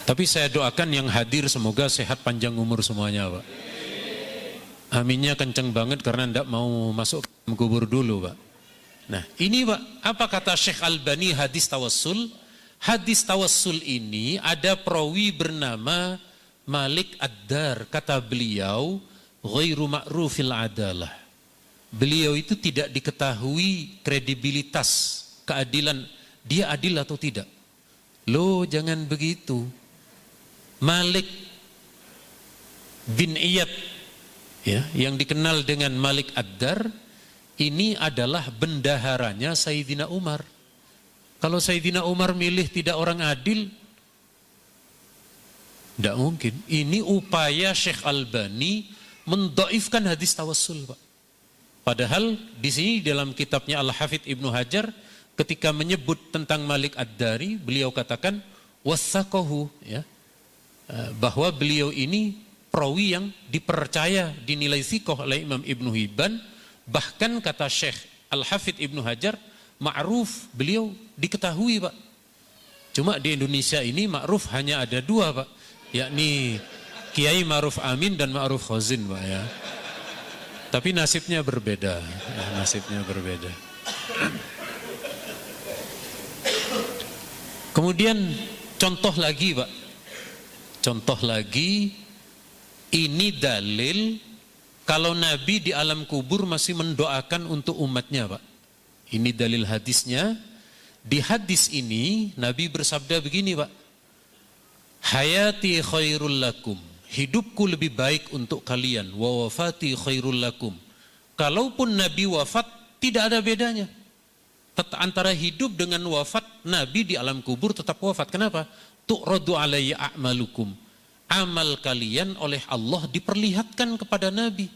Speaker 1: Tapi saya doakan yang hadir semoga sehat panjang umur semuanya, Pak. Aminnya kenceng banget karena tidak mau masuk ke alam kubur dulu, Pak. Nah, ini, Pak, apa kata Syekh Albani hadis tawassul? Hadis tawassul ini ada perawi bernama Malik Ad-Dar. Kata beliau, ghairu ma'rufil adalah. Beliau itu tidak diketahui kredibilitas, keadilan, dia adil atau tidak. Loh, jangan begitu. Malik bin Iyad, ya, yang dikenal dengan Malik Ad-Dar, ini adalah bendaharanya Sayyidina Umar. Kalau Sayyidina Umar milih tidak orang adil, tidak mungkin. Ini upaya Syekh Albani mendoifkan hadis tawassul, Pak. Padahal di sini dalam kitabnya Al-Hafidh Ibnu Hajar ketika menyebut tentang Malik Ad-Dari, beliau katakan wasaqahu, ya, bahwa beliau ini perawi yang dipercaya, dinilai thiqah oleh Imam Ibnu Hibban. Bahkan kata Syekh Al-Hafidh Ibnu Hajar, ma'ruf beliau diketahui, Pak. Cuma di Indonesia ini ma'ruf hanya ada dua, Pak, yakni Kiai Ma'ruf Amin dan Ma'ruf Khazin, Pak, ya. Tapi nasibnya berbeda, ya, nasibnya berbeda. Kemudian contoh lagi, Pak. Contoh lagi, ini dalil kalau Nabi di alam kubur masih mendoakan untuk umatnya, Pak. Ini dalil hadisnya. Di hadis ini Nabi bersabda begini, Pak. Hayati khairul lakum. Hidupku lebih baik untuk kalian. Wa wafati khairul lakum. Kalaupun Nabi wafat, tidak ada bedanya. Antara hidup dengan wafat, Nabi di alam kubur tetap wafat. Kenapa? Tu'radu alayya a'malukum. Amal kalian oleh Allah diperlihatkan kepada Nabi.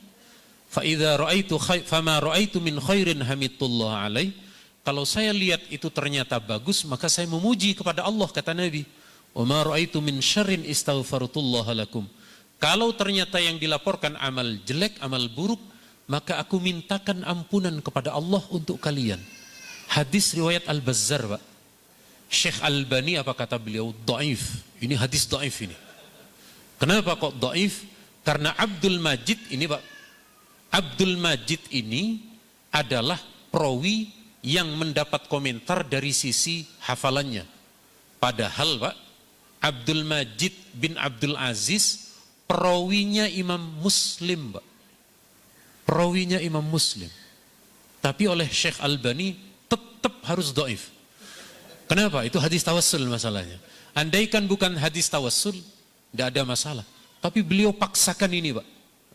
Speaker 1: Fa'idha ra'aitu fama ra'aitu min khairin hamidullah alaih. Kalau saya lihat itu ternyata bagus, maka saya memuji kepada Allah, kata Nabi. Wa ma ra'aitu min syarrin istaghfartullah lakum. Kalau ternyata yang dilaporkan amal jelek, amal buruk, maka aku mintakan ampunan kepada Allah untuk kalian. Hadis riwayat Al-Bazzar, Pak. Syekh Albani apa kata beliau? Dhaif. Ini hadis dhaif ini. Kenapa kok dhaif? Karena Abdul Majid ini, Pak. Abdul Majid ini adalah perawi yang mendapat komentar dari sisi hafalannya. Padahal, Pak, Abdul Majid bin Abdul Aziz perawinya Imam Muslim, Pak. Perawinya Imam Muslim. Tapi oleh Syekh Albani tetap harus dhaif. Kenapa? Itu hadis tawassul masalahnya. Andaikan bukan hadis tawassul, tidak ada masalah. Tapi beliau paksakan ini, Pak.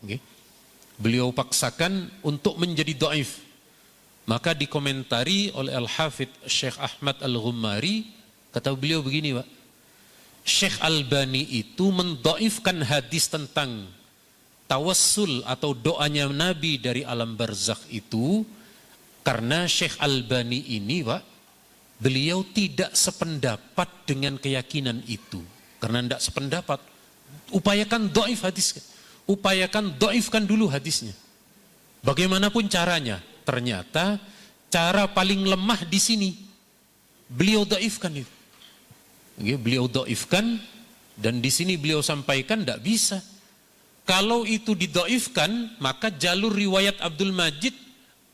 Speaker 1: Okay. Beliau paksakan untuk menjadi dhaif. Maka dikomentari oleh Al-Hafidh Syekh Ahmad Al-Ghummari, kata beliau begini, Pak. Syekh Albani itu mendhaifkan hadis tentang tawassul atau doanya Nabi dari alam barzakh itu karena Syekh Albani ini, Pak, beliau tidak sependapat dengan keyakinan itu. Karena tidak sependapat, upayakan dhaif hadis. Upayakan dhaifkan dulu hadisnya. Bagaimanapun caranya, ternyata cara paling lemah di sini beliau dhaifkan itu. Beliau dhaifkan dan di sini beliau sampaikan tidak bisa. Kalau itu didhaifkan, maka jalur riwayat Abdul Majid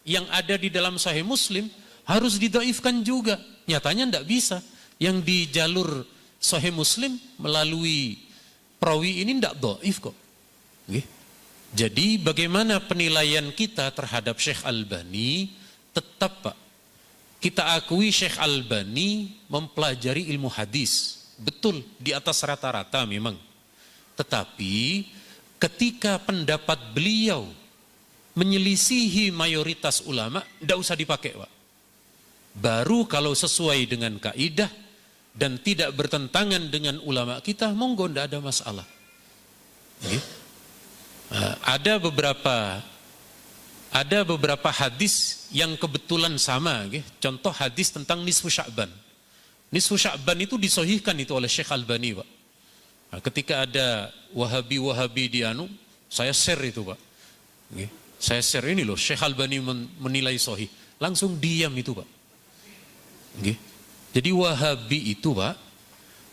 Speaker 1: yang ada di dalam Sahih Muslim harus didhaifkan juga. Nyatanya tidak bisa. Yang di jalur Sahih Muslim melalui perawi ini tidak dhaif kok. Jadi bagaimana penilaian kita terhadap Syekh Albani? Tetap Pak, kita akui Syekh Albani mempelajari ilmu hadis. Betul, di atas rata-rata memang. Tetapi ketika pendapat beliau menyelisihi mayoritas ulama, tidak usah dipakai Pak. Baru kalau sesuai dengan kaidah dan tidak bertentangan dengan ulama kita, monggo, tidak ada masalah. Ada beberapa hadis yang kebetulan sama. Contoh hadis tentang nisfu Sya'ban. Nisfu Sya'ban itu disahihkan itu oleh Syekh Albani Pak. Nah, ketika ada Wahabi di saya share itu Pak. Saya share ini loh, Syekh Albani menilai sahih. Langsung diam itu Pak. Jadi Wahabi itu Pak,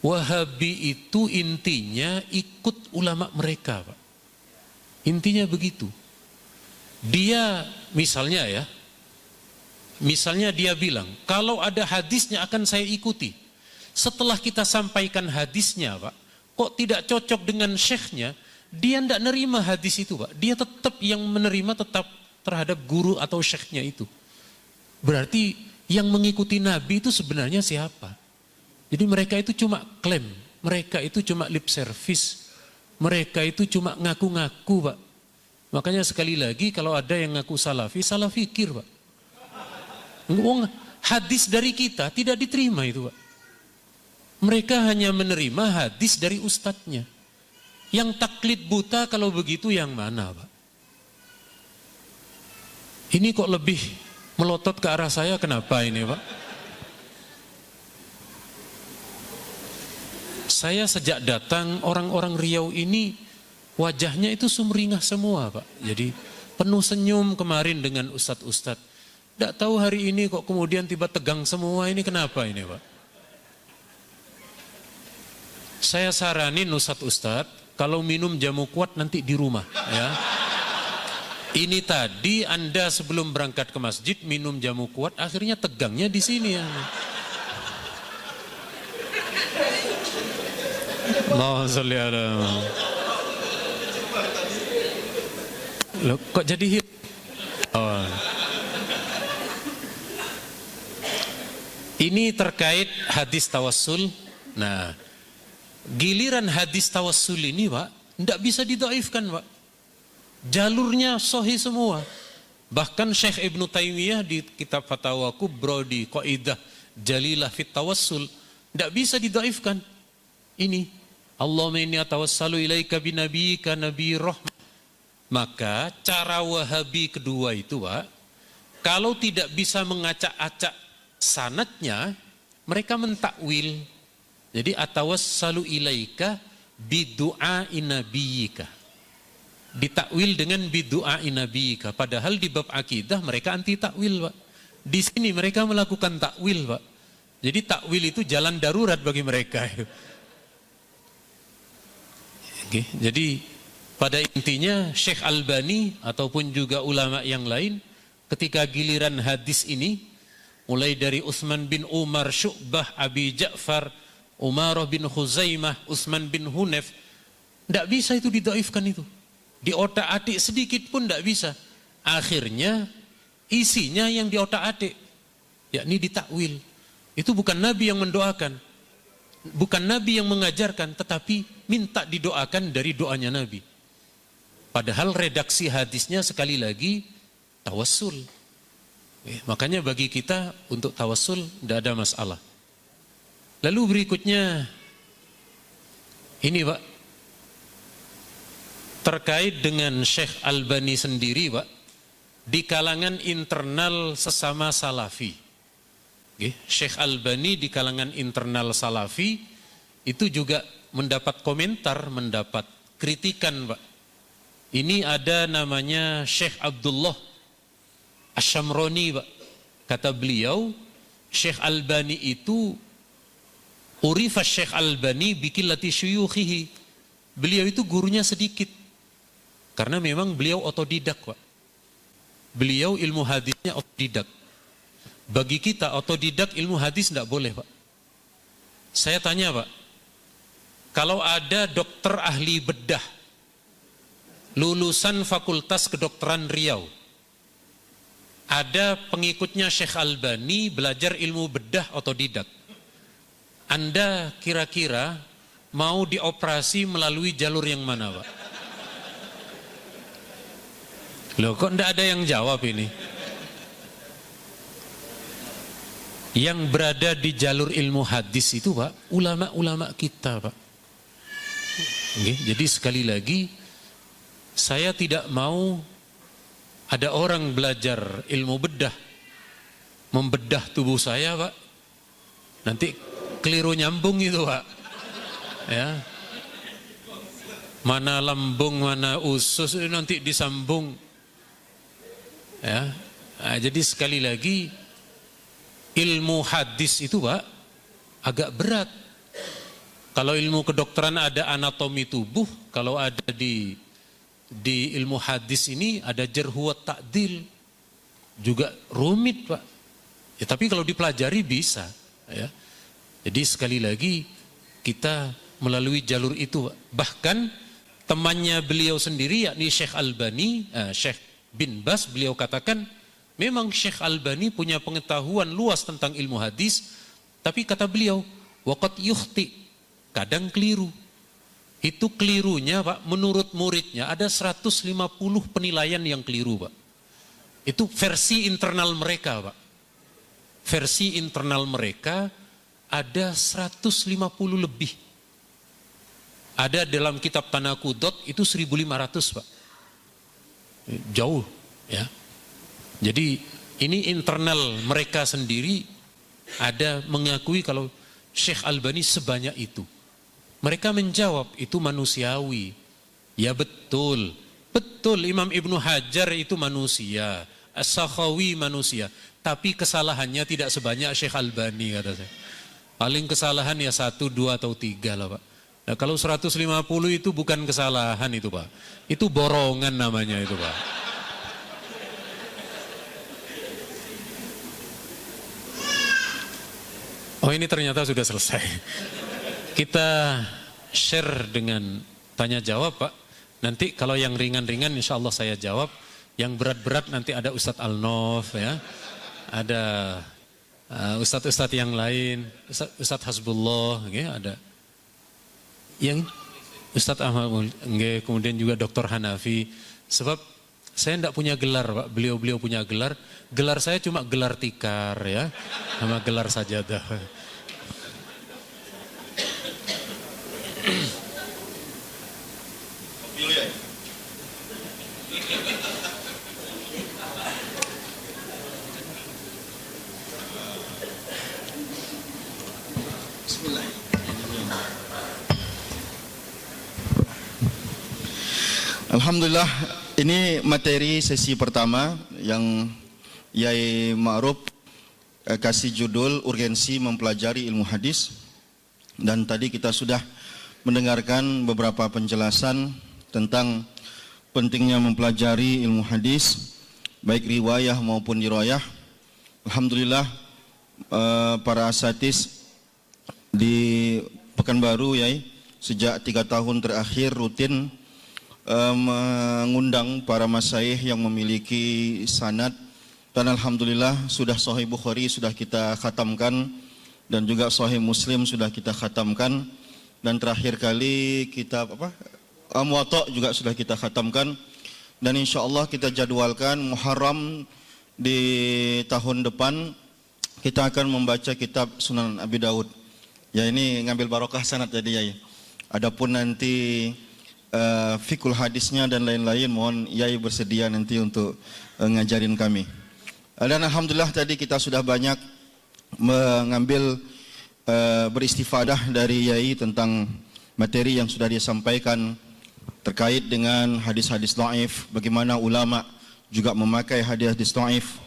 Speaker 1: Wahabi itu intinya ikut ulama mereka Pak. Intinya begitu. Dia misalnya dia bilang, kalau ada hadisnya akan saya ikuti. Setelah kita sampaikan hadisnya Pak, kok tidak cocok dengan syekhnya, dia tidak nerima hadis itu Pak. Dia tetap yang menerima tetap terhadap guru atau syekhnya itu. Berarti yang mengikuti Nabi itu sebenarnya siapa? Jadi mereka itu cuma klaim, mereka itu cuma lip service, mereka itu cuma ngaku-ngaku Pak. Makanya sekali lagi kalau ada yang ngaku salafi, salah fikir Pak. Hadis dari kita tidak diterima itu Pak. Mereka hanya menerima hadis dari ustadznya. Yang taklid buta kalau begitu yang mana Pak? Ini kok lebih melotot ke arah saya, kenapa ini Pak? Saya sejak datang, orang-orang Riau ini wajahnya itu sumringah semua Pak. Jadi penuh senyum kemarin dengan ustadz-ustadz. Tidak tahu hari ini kok kemudian tiba tegang semua, ini kenapa ini Pak? Saya saranin ustadz-ustadz, kalau minum jamu kuat nanti di rumah ya. Ini tadi Anda sebelum berangkat ke masjid minum jamu kuat, akhirnya tegangnya di sini ya. Allahumma sholli ala. Loh, kok jadi Ini terkait hadis tawassul. Nah, giliran hadis tawassul ini Pak, tidak bisa didhaifkan Pak. Jalurnya sahih semua. Bahkan Syekh Ibnu Taimiyah di kitab Fatawa Kubra di Qaidah Jalilah fit Tawassul tidak bisa didhaifkan. Ini Allahumma inni atawassalu ilaika binabiyyika nabiyyi rahmah. Maka cara Wahabi kedua itu Pak, kalau tidak bisa mengacak-acak sanadnya, mereka mentakwil. Jadi atawassalu ilaika bidu'a'i nabiyyika. Ditakwil dengan bidu'a'i nabiyyika. Padahal di bab akidah mereka anti takwil Pak. Di sini mereka melakukan takwil Pak. Jadi takwil itu jalan darurat bagi mereka. Oke, jadi pada intinya Syekh Albani ataupun juga ulama yang lain ketika giliran hadis ini mulai dari Utsman bin Umar, Syu'bah, Abi Ja'far, Umarah bin Khuzaimah, Utsman bin Hunayf, tidak bisa itu didhaifkan itu. Di otak-atik sedikit pun tidak bisa. Akhirnya isinya yang di otak-atik, yakni ditakwil. Itu bukan Nabi yang mendoakan, bukan Nabi yang mengajarkan, tetapi minta didoakan dari doanya Nabi. Padahal redaksi hadisnya sekali lagi tawassul. Makanya bagi kita untuk tawassul tidak ada masalah. Lalu berikutnya ini Pak, terkait dengan Syekh Albani sendiri Pak, di kalangan internal sesama salafi. Syekh Albani di kalangan internal salafi itu juga mendapat komentar, mendapat kritikan Pak. Ini ada namanya Syekh Abdullah Asy-Syamrani Pak. Kata beliau, Syekh Albani itu urifa Syekh Albani bikillati syuyukhihi. Beliau itu gurunya sedikit. Karena memang beliau otodidak Pak. Beliau ilmu hadisnya otodidak. Bagi kita otodidak ilmu hadis tidak boleh, Pak. Saya tanya, Pak, kalau ada dokter ahli bedah, lulusan Fakultas Kedokteran Riau, ada pengikutnya Syekh Albani belajar ilmu bedah otodidak, Anda kira-kira mau dioperasi melalui jalur yang mana, Pak? Loh, kok enggak ada yang jawab ini? Yang berada di jalur ilmu hadis itu, Pak, ulama-ulama kita, Pak. Oke, jadi sekali lagi, saya tidak mau ada orang belajar ilmu bedah, membedah tubuh saya, Pak. Nanti keliru nyambung itu, Pak. Ya. Mana lambung, mana usus, nanti disambung. Ya. Nah, jadi sekali lagi, ilmu hadis itu, Pak, agak berat. Kalau ilmu kedokteran ada anatomi tubuh, kalau ada di ilmu hadis ini ada jarh wa ta'dil, juga rumit, Pak. Ya, tapi kalau dipelajari bisa, ya. Jadi sekali lagi kita melalui jalur itu, Pak. Bahkan temannya beliau sendiri yakni Syekh Albani, Syekh bin Bas, beliau katakan memang Syekh Albani punya pengetahuan luas tentang ilmu hadis, tapi kata beliau waqad yukhti, kadang keliru. Itu kelirunya, Pak, menurut muridnya ada 150 penilaian yang keliru, Pak. Itu versi internal mereka, Pak. Versi internal mereka ada 150 lebih. Ada dalam kitab Tanaqudot itu 1500, Pak. Jauh, ya. Jadi ini internal mereka sendiri ada mengakui kalau Syekh Albani sebanyak itu. Mereka menjawab itu manusiawi. Ya betul, betul Imam Ibnu Hajar itu manusia, As-Sakhawi manusia, tapi kesalahannya tidak sebanyak Syekh Albani, kata saya. Paling kesalahan ya 1, 2 atau 3 lah, Pak. Nah, kalau 150 itu bukan kesalahan itu, Pak. Itu borongan namanya itu, Pak. Oh, ini ternyata sudah selesai. Kita share dengan tanya jawab, Pak. Nanti kalau yang ringan-ringan insya Allah saya jawab. Yang berat-berat nanti ada Ustadz Al-Nof, ya. Ada Ustadz-Ustadz yang lain, Ustadz Hasbullah, ya, ada. Yang Ustadz Ahmad, kemudian juga Dr. Hanafi. Sebab saya tidak punya gelar, Pak. Beliau-beliau punya gelar. Gelar saya cuma gelar tikar, ya, sama gelar sajadah.
Speaker 3: Alhamdulillah, ini materi sesi pertama yang Yai Ma'ruf kasih judul urgensi mempelajari ilmu hadis. Dan tadi kita sudah mendengarkan beberapa penjelasan tentang pentingnya mempelajari ilmu hadis, baik riwayah maupun dirayah. Alhamdulillah, para asatidz di Pekanbaru, Yai, sejak 3 tahun terakhir rutin mengundang para masyaikh yang memiliki sanad, dan alhamdulillah sudah Sahih Bukhari sudah kita khatamkan dan juga Sahih Muslim sudah kita khatamkan, dan terakhir kali kitab Muwatta juga sudah kita khatamkan, dan insyaallah kita jadwalkan Muharram di tahun depan kita akan membaca kitab Sunan Abi Daud. Ya, ini ngambil barokah sanad jadi, Yai. Adapun nanti fikul hadisnya dan lain-lain, mohon Yai bersedia nanti untuk ngajarin kami. Dan alhamdulillah tadi kita sudah banyak mengambil beristifadah dari Yai tentang materi yang sudah dia sampaikan terkait dengan hadis-hadis dhaif, bagaimana ulama juga memakai hadis-hadis dhaif,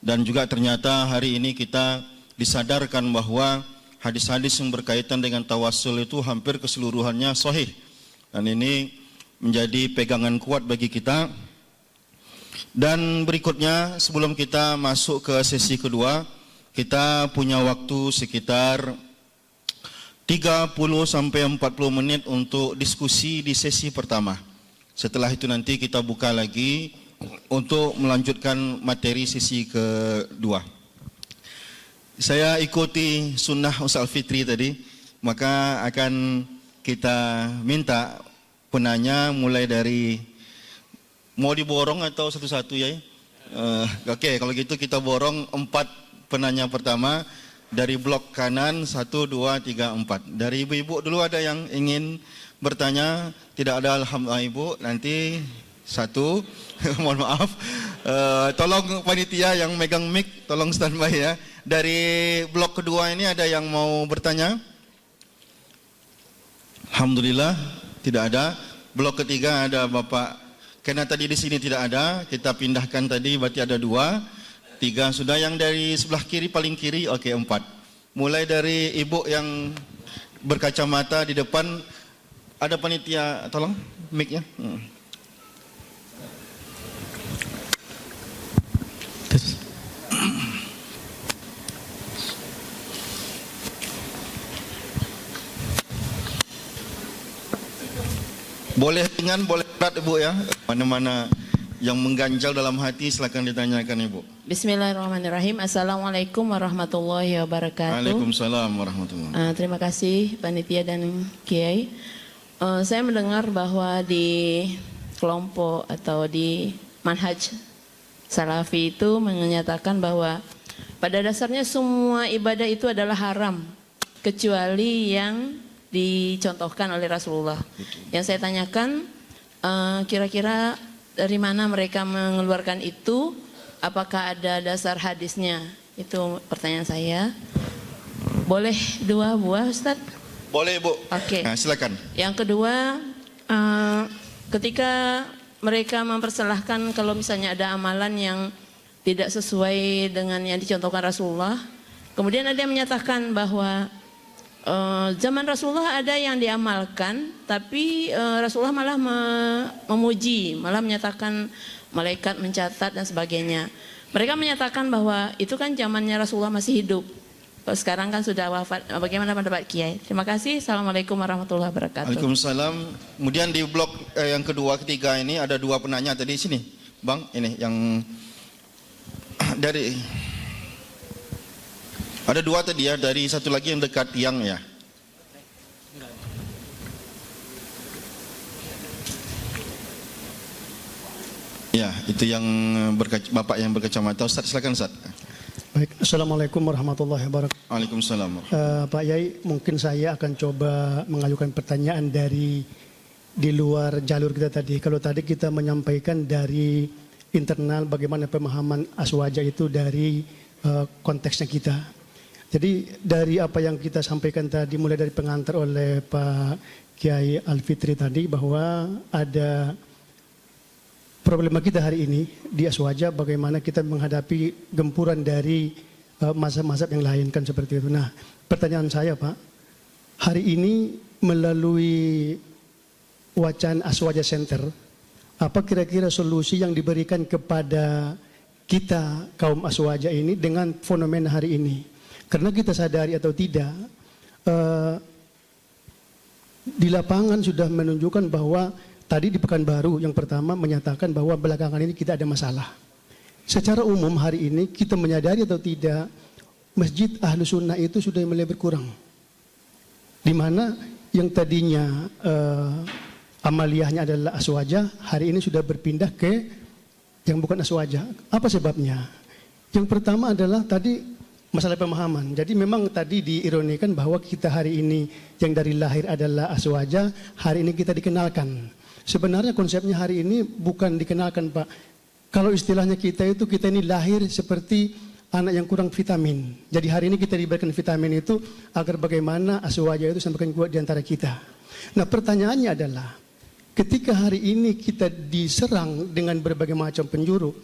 Speaker 3: dan juga ternyata hari ini kita disadarkan bahwa hadis-hadis yang berkaitan dengan tawassul itu hampir keseluruhannya sahih. Dan ini menjadi pegangan kuat bagi kita. Dan berikutnya sebelum kita masuk ke sesi kedua, Kita punya waktu sekitar 30 sampai 40 menit untuk diskusi di sesi pertama. Setelah itu nanti kita buka lagi untuk melanjutkan materi sesi kedua. Saya ikuti sunnah Ustaz Fitri tadi, maka akan kita minta penanya mulai dari, mau diborong atau satu-satu ya? Oke, kalau gitu kita borong 4 penanya pertama dari blok kanan 1, 2, 3, 4. Dari ibu-ibu dulu ada yang ingin bertanya? Tidak ada, alhamdulillah ibu. Nanti 1, mohon maaf. Tolong panitia yang megang mic, tolong standby ya. Dari blok kedua ini ada yang mau bertanya? Alhamdulillah tidak ada. Blok ketiga ada Bapak. Karena tadi di sini tidak ada, kita pindahkan tadi, berarti ada 2. 3 sudah. Yang dari sebelah kiri, paling kiri, oke 4. Mulai dari ibu yang berkacamata di depan, ada panitia, tolong mic-nya. Boleh ringan, boleh berat ibu ya. Mana-mana yang mengganjal dalam hati silakan ditanyakan ibu.
Speaker 4: Bismillahirrahmanirrahim. Assalamualaikum warahmatullahi wabarakatuh.
Speaker 3: Waalaikumsalam warahmatullahi wabarakatuh.
Speaker 4: Terima kasih panitia dan kiai. Saya mendengar bahwa di kelompok atau di manhaj salafi itu menyatakan bahwa pada dasarnya semua ibadah itu adalah haram kecuali yang dicontohkan oleh Rasulullah. Yang saya tanyakan, kira-kira dari mana mereka mengeluarkan itu? Apakah ada dasar hadisnya? Itu pertanyaan saya. Boleh 2 buah, Ustaz?
Speaker 3: Boleh ibu.
Speaker 4: Oke.
Speaker 3: Nah, silakan.
Speaker 4: Yang kedua, ketika mereka mempersalahkan kalau misalnya ada amalan yang tidak sesuai dengan yang dicontohkan Rasulullah, kemudian ada yang menyatakan bahwa zaman Rasulullah ada yang diamalkan, tapi Rasulullah malah memuji, malah menyatakan malaikat mencatat dan sebagainya. Mereka menyatakan bahwa itu kan zamannya Rasulullah masih hidup. Sekarang kan sudah wafat. Bagaimana pendapat Kiai? Terima kasih. Assalamualaikum warahmatullahi wabarakatuh.
Speaker 3: Waalaikumsalam. Kemudian di blok yang kedua, ketiga ini ada 2 penanya tadi sini, Bang. Ini yang dari. Ada 2 tadi ya, dari satu lagi yang dekat tiang ya. Ya, itu yang Bapak yang berkacamata. Ustaz, silakan Ustaz.
Speaker 5: Baik, Assalamualaikum warahmatullahi wabarakatuh.
Speaker 3: Waalaikumsalam.
Speaker 5: Pak Yai, mungkin saya akan coba mengajukan pertanyaan dari di luar jalur kita tadi. Kalau tadi kita menyampaikan dari internal bagaimana pemahaman aswaja itu dari konteksnya kita. Jadi dari apa yang kita sampaikan tadi, mulai dari pengantar oleh Pak Kiai Al-Fitri tadi, bahwa ada problema kita hari ini di aswaja, bagaimana kita menghadapi gempuran dari mazhab-mazhab yang lain kan seperti itu. Nah, pertanyaan saya Pak, hari ini melalui wacana Aswaja Center, apa kira-kira solusi yang diberikan kepada kita kaum aswaja ini dengan fenomena hari ini? Karena kita sadari atau tidak, di lapangan sudah menunjukkan bahwa tadi di Pekanbaru yang pertama menyatakan bahwa belakangan ini kita ada masalah. Secara umum hari ini kita menyadari atau tidak, Masjid Ahlus Sunnah itu sudah mulai berkurang. Di mana yang tadinya amaliyahnya adalah aswaja, hari ini sudah berpindah ke yang bukan aswaja. Apa sebabnya? Yang pertama adalah tadi masalah pemahaman. Jadi memang tadi diironikan bahwa kita hari ini yang dari lahir adalah aswaja, hari ini kita dikenalkan. Sebenarnya konsepnya hari ini bukan dikenalkan Pak. Kalau istilahnya kita ini lahir seperti anak yang kurang vitamin. Jadi hari ini kita diberikan vitamin itu agar bagaimana aswaja itu semakin kuat di antara kita. Nah pertanyaannya adalah, ketika hari ini kita diserang dengan berbagai macam penjuru,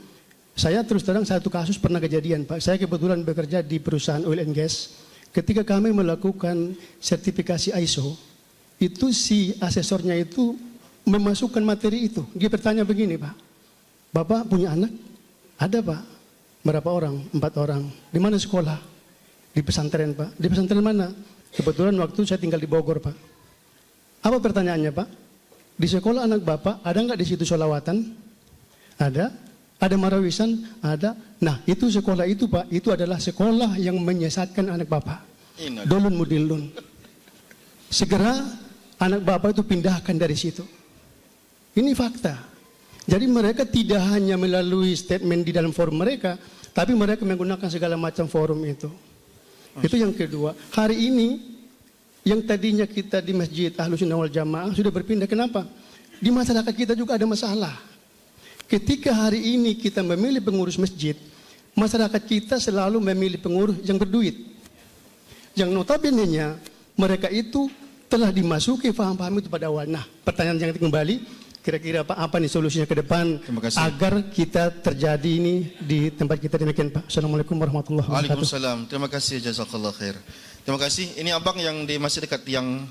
Speaker 5: saya terus terang satu kasus pernah kejadian Pak. Saya kebetulan bekerja di perusahaan oil and gas. Ketika kami melakukan sertifikasi ISO, itu si asesornya itu memasukkan materi itu. Dia bertanya begini Pak, Bapak punya anak? Ada Pak. Berapa orang? 4 orang. Di mana sekolah? Di pesantren, Pak. Di pesantren mana? Kebetulan waktu saya tinggal di Bogor, Pak. Apa pertanyaannya, Pak? Di sekolah anak Bapak, ada nggak di situ sholawatan? Ada. Ada marawisan? Ada. Nah, itu sekolah itu, Pak, itu adalah sekolah yang menyesatkan anak Bapak. Dolun mudilun. Segera anak Bapak itu pindahkan dari situ. Ini fakta. Jadi mereka tidak hanya melalui statement di dalam forum mereka, tapi mereka menggunakan segala macam forum itu. Itu yang kedua. Hari ini yang tadinya kita di masjid Ahlussunnah wal Jamaah sudah berpindah. Kenapa? Di masyarakat kita juga ada masalah. Ketika hari ini kita memilih pengurus masjid, masyarakat kita selalu memilih pengurus yang berduit. Yang notabene-nya mereka itu telah dimasuki paham-paham itu pada awal. Nah, pertanyaan yang kembali, kira-kira Pak, apa nih solusinya ke depan agar kita terjadi ini di tempat kita demikian, Pak. Assalamualaikum warahmatullahi wabarakatuh.
Speaker 3: Waalaikumsalam. Terima kasih, jazakallah khair. Terima kasih. Ini abang yang di masih dekat yang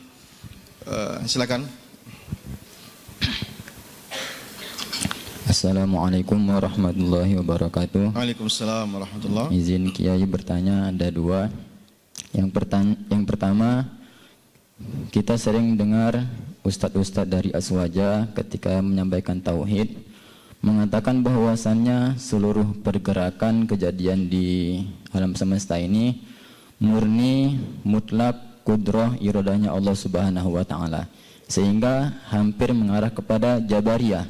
Speaker 3: silakan.
Speaker 6: Assalamualaikum warahmatullahi wabarakatuh.
Speaker 3: Waalaikumsalam warahmatullahi.
Speaker 6: Izin Kiai bertanya, ada dua. Yang pertama, kita sering dengar ustadz-ustadz dari Aswaja ketika menyampaikan tauhid mengatakan bahwasannya seluruh pergerakan kejadian di alam semesta ini murni mutlak kudroh irodahnya Allah Subhanahu wa taala, sehingga hampir mengarah kepada Jabariyah,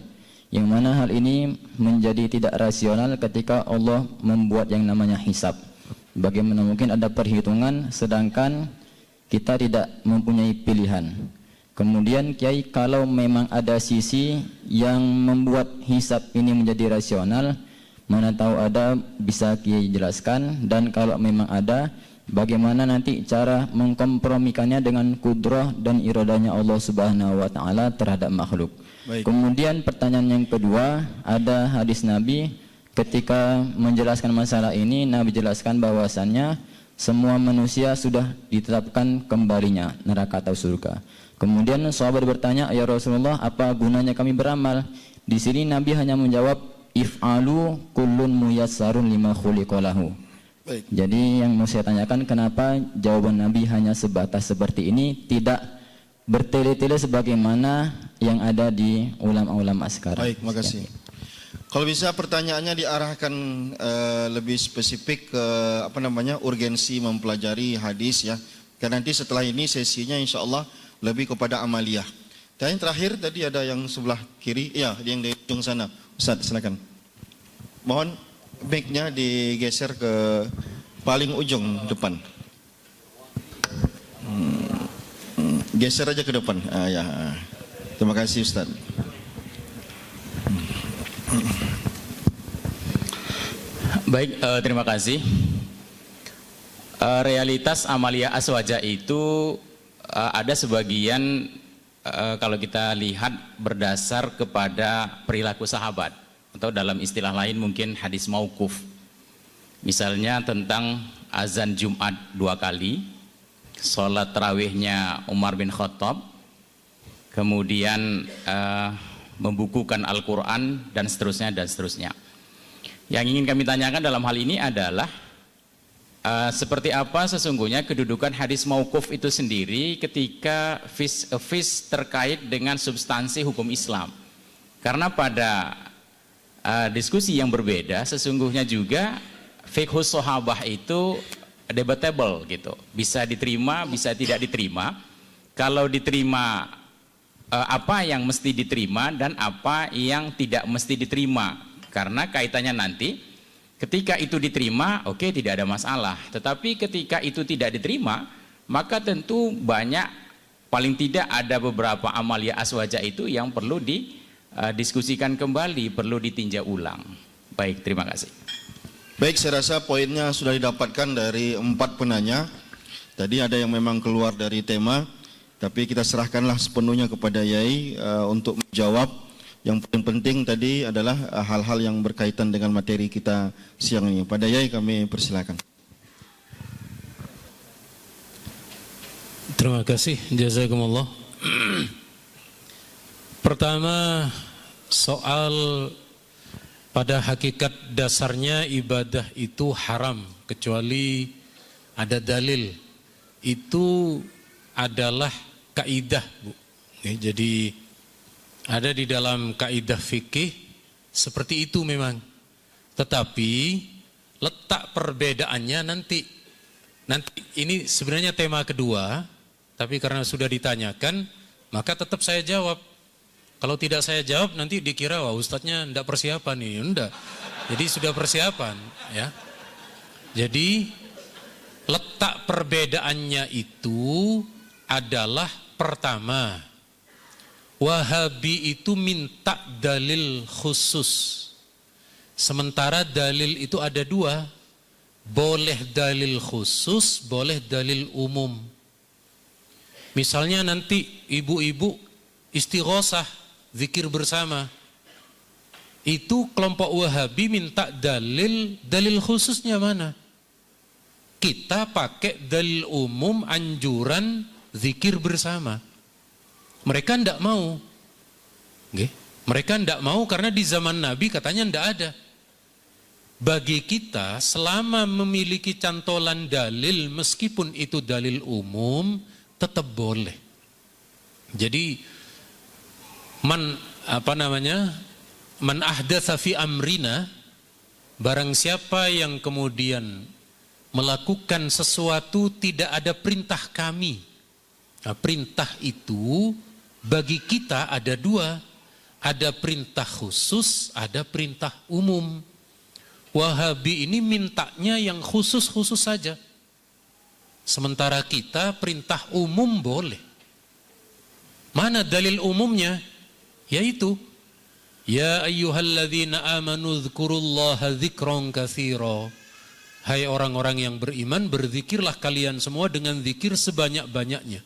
Speaker 6: yang mana hal ini menjadi tidak rasional ketika Allah membuat yang namanya hisab. Bagaimana mungkin ada perhitungan sedangkan kita tidak mempunyai pilihan. Kemudian Kiai, kalau memang ada sisi yang membuat hisab ini menjadi rasional, mana tahu ada, bisa Kiai jelaskan, dan kalau memang ada, bagaimana nanti cara mengkompromikannya dengan kudroh dan iradahnya Allah Subhanahu wa taala terhadap makhluk. Baik. Kemudian pertanyaan yang kedua, ada hadis Nabi ketika menjelaskan masalah ini, Nabi jelaskan bahwasannya semua manusia sudah ditetapkan kembalinya neraka atau surga. Kemudian sahabat bertanya, ya Rasulullah, apa gunanya kami beramal? Di sini Nabi hanya menjawab, if'alu kullun muyassarun lima khuliqalahu. Jadi yang mau saya tanyakan, kenapa jawaban Nabi hanya sebatas seperti ini, tidak bertele-tele sebagaimana yang ada di ulama-ulama sekarang?
Speaker 3: Baik, makasih. Kalau bisa pertanyaannya diarahkan lebih spesifik ke urgensi mempelajari hadis ya. Karena nanti setelah ini sesinya insya Allah lebih kepada amaliyah. Dan yang terakhir tadi ada yang sebelah kiri, ya, yang di ujung sana. Ustaz, silakan. Mohon mic-nya digeser ke paling ujung depan. Geser aja ke depan. Ya. Terima kasih Ustaz.
Speaker 7: Baik, terima kasih. Realitas amalia aswaja itu ada sebagian kalau kita lihat berdasar kepada perilaku sahabat, atau dalam istilah lain mungkin hadis mauquf. Misalnya tentang azan Jumat 2 kali, sholat tarawihnya Umar bin Khattab, kemudian membukukan Al-Quran, dan seterusnya dan seterusnya. Yang ingin kami tanyakan dalam hal ini adalah seperti apa sesungguhnya kedudukan hadis mauquf itu sendiri ketika vis terkait dengan substansi hukum Islam. Karena pada diskusi yang berbeda sesungguhnya juga fiqhus sahabah itu debatable gitu. Bisa diterima, bisa tidak diterima. Kalau diterima, apa yang mesti diterima dan apa yang tidak mesti diterima. Karena kaitannya nanti ketika itu diterima, oke, tidak ada masalah. Tetapi ketika itu tidak diterima, maka tentu banyak, paling tidak ada beberapa amalia aswaja itu yang perlu didiskusikan kembali, perlu ditinjau ulang. Baik, terima kasih.
Speaker 3: Baik, saya rasa poinnya sudah didapatkan dari 4 penanya. Tadi ada yang memang keluar dari tema, tapi kita serahkanlah sepenuhnya kepada Yai untuk menjawab. Yang paling penting tadi adalah hal-hal yang berkaitan dengan materi kita siang ini. Pada Yai kami persilakan.
Speaker 1: Terima kasih, jazakumullah. Pertama, soal pada hakikat dasarnya ibadah itu haram kecuali ada dalil. Itu adalah kaidah, Bu. Oke, jadi ada di dalam kaidah fikih seperti itu memang. Tetapi letak perbedaannya nanti ini sebenarnya tema kedua, tapi karena sudah ditanyakan, maka tetap saya jawab. Kalau tidak saya jawab nanti dikira wah ustadznya enggak persiapan nih, enggak. Jadi sudah persiapan, ya. Jadi letak perbedaannya itu adalah pertama, Wahabi itu minta dalil khusus. Sementara dalil itu ada dua, boleh dalil khusus, boleh dalil umum. Misalnya nanti ibu-ibu istighosah, zikir bersama. Itu kelompok Wahabi minta dalil khususnya mana? Kita pakai dalil umum anjuran zikir bersama. Mereka tidak mau. Mereka tidak mau karena di zaman Nabi katanya tidak ada. Bagi kita selama memiliki cantolan dalil meskipun itu dalil umum tetap boleh. Jadi man ahdatsa fi amrina, barang siapa yang kemudian melakukan sesuatu tidak ada perintah kami. Nah, perintah itu bagi kita ada dua, ada perintah khusus, ada perintah umum. Wahabi ini mintanya yang khusus-khusus saja. Sementara kita perintah umum boleh. Mana dalil umumnya? Yaitu ya ayyuhalladzina amanu dzkurullaha dzikran katsira. Hai orang-orang yang beriman, berzikirlah kalian semua dengan zikir sebanyak-banyaknya.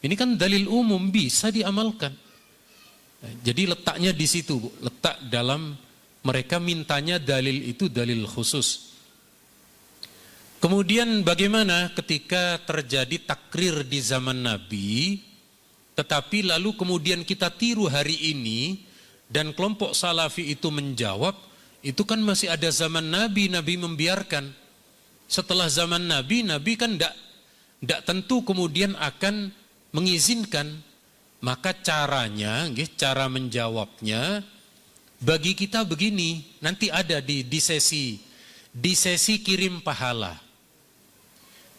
Speaker 1: Ini kan dalil umum, bisa diamalkan. Jadi letaknya di situ, Bu. Letak dalam mereka mintanya dalil itu dalil khusus. Kemudian bagaimana ketika terjadi takrir di zaman Nabi, tetapi lalu kemudian kita tiru hari ini, dan kelompok Salafi itu menjawab, itu kan masih ada zaman Nabi, Nabi membiarkan. Setelah zaman Nabi, Nabi kan tidak tentu kemudian akan mengizinkan. Maka caranya, cara menjawabnya bagi kita begini, nanti ada di sesi kirim pahala.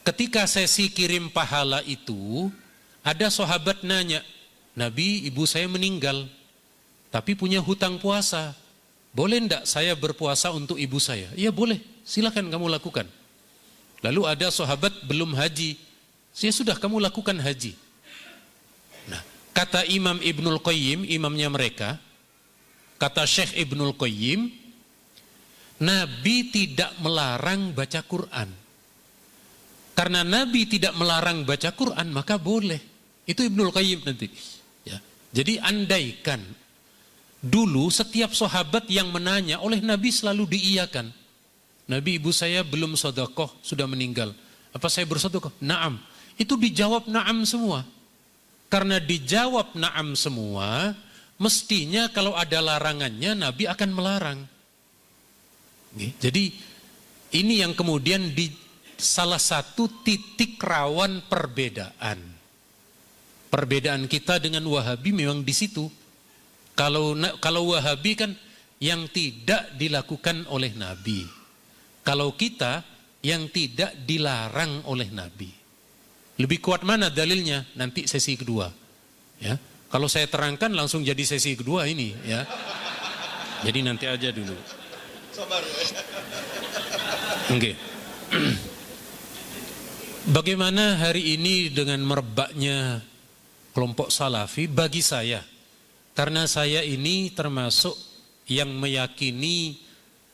Speaker 1: Ketika sesi kirim pahala itu, ada sahabat nanya, Nabi, ibu saya meninggal, tapi punya hutang puasa. Boleh enggak saya berpuasa untuk ibu saya? Ya boleh, silakan kamu lakukan. Lalu ada sahabat belum haji, ya sudah kamu lakukan haji. Nah, kata Imam Ibnul Qayyim, imamnya mereka, kata Syekh Ibnul Qayyim, Nabi tidak melarang baca Quran. Karena Nabi tidak melarang baca Quran, maka boleh. Itu Ibnul Qayyim nanti. Ya. Jadi andaikan dulu setiap sahabat yang menanya oleh Nabi selalu diiyakan. Nabi, ibu saya belum sedekah, sudah meninggal. Apa saya bersedekah? Naam. Itu dijawab naam semua. Karena dijawab naam semua, mestinya kalau ada larangannya Nabi akan melarang. Jadi ini yang kemudian di salah satu titik rawan perbedaan. Perbedaan kita dengan Wahabi memang di situ. Kalau Wahabi kan yang tidak dilakukan oleh Nabi. Kalau kita yang tidak dilarang oleh Nabi. Lebih kuat mana dalilnya? Nanti sesi kedua. Ya. Kalau saya terangkan langsung jadi sesi kedua ini, ya. Jadi nanti aja dulu. Oke. Bagaimana hari ini dengan merebaknya kelompok Salafi bagi saya? Karena saya ini termasuk yang meyakini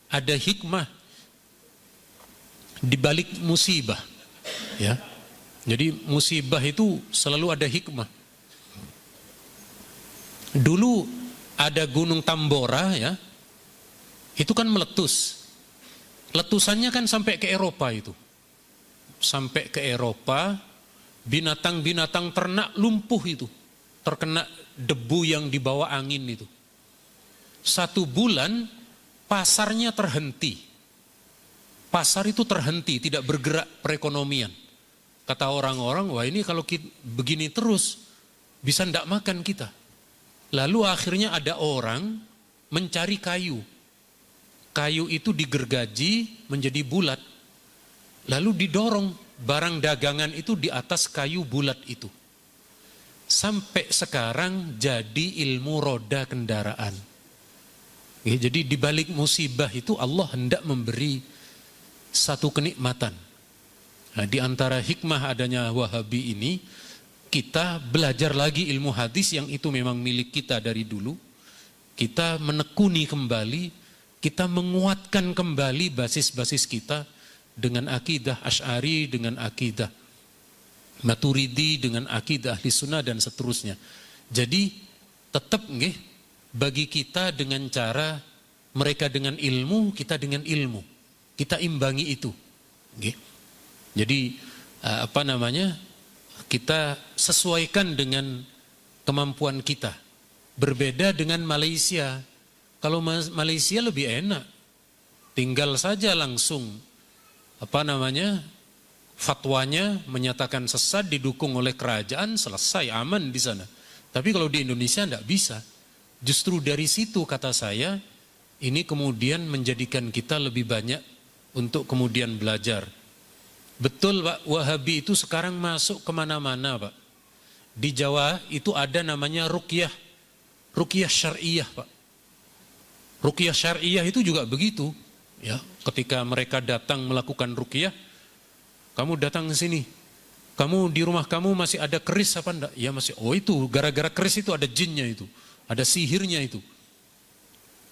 Speaker 1: ada hikmah di balik musibah, ya. Jadi musibah itu selalu ada hikmah. Dulu ada Gunung Tambora, ya. Itu kan meletus. Letusannya kan sampai ke Eropa itu. Sampai ke Eropa, binatang-binatang ternak lumpuh itu. Terkena debu yang dibawa angin itu. 1 bulan pasarnya terhenti. pasar itu terhenti, tidak bergerak perekonomian. Kata orang-orang, wah ini kalau begini terus bisa ndak makan kita. Lalu akhirnya ada orang mencari kayu. Kayu itu digergaji menjadi bulat. Lalu didorong barang dagangan itu di atas kayu bulat itu. Sampai sekarang jadi ilmu roda kendaraan. Jadi di balik musibah itu Allah hendak memberi satu kenikmatan. Nah, di antara hikmah adanya Wahabi ini, kita belajar lagi ilmu hadis yang itu memang milik kita dari dulu. Kita menekuni kembali, kita menguatkan kembali basis-basis kita dengan akidah Asy'ari, dengan akidah Maturidi, dengan akidah Ahli Sunnah dan seterusnya. Jadi tetap nggih, bagi kita dengan cara mereka dengan ilmu, kita dengan ilmu. Kita imbangi itu. Nggih. Jadi kita sesuaikan dengan kemampuan kita. Berbeda dengan Malaysia. Kalau Malaysia lebih enak. Tinggal saja langsung fatwanya menyatakan sesat, didukung oleh kerajaan, selesai, aman di sana. Tapi kalau di Indonesia tidak bisa. Justru dari situ kata saya, ini kemudian menjadikan kita lebih banyak untuk kemudian belajar. Betul Pak, Wahabi itu sekarang masuk kemana-mana Pak. Di Jawa itu ada namanya ruqyah syariah Pak. Ruqyah syariah itu juga begitu. Ya, ketika mereka datang melakukan ruqyah, kamu datang ke sini, kamu di rumah kamu masih ada keris apa enggak? Ya masih. Oh itu gara-gara keris itu ada jinnya itu, ada sihirnya itu.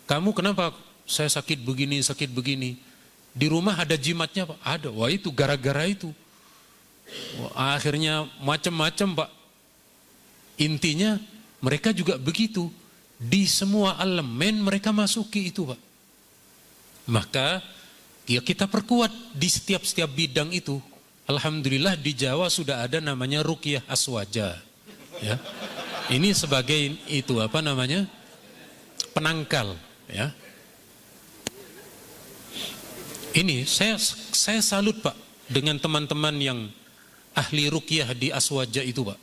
Speaker 1: Kamu kenapa? Saya sakit begini. Di rumah ada jimatnya Pak? Ada. Wah itu gara-gara itu. Wah, akhirnya macam-macam Pak. Intinya mereka juga begitu. Di semua elemen mereka masuki itu Pak. Maka ya kita perkuat di setiap bidang itu. Alhamdulillah di Jawa sudah ada namanya ruqyah aswaja. Ya. Ini sebagai itu penangkal. Ya. Ini saya salut Pak dengan teman-teman yang ahli ruqyah di aswaja itu Pak.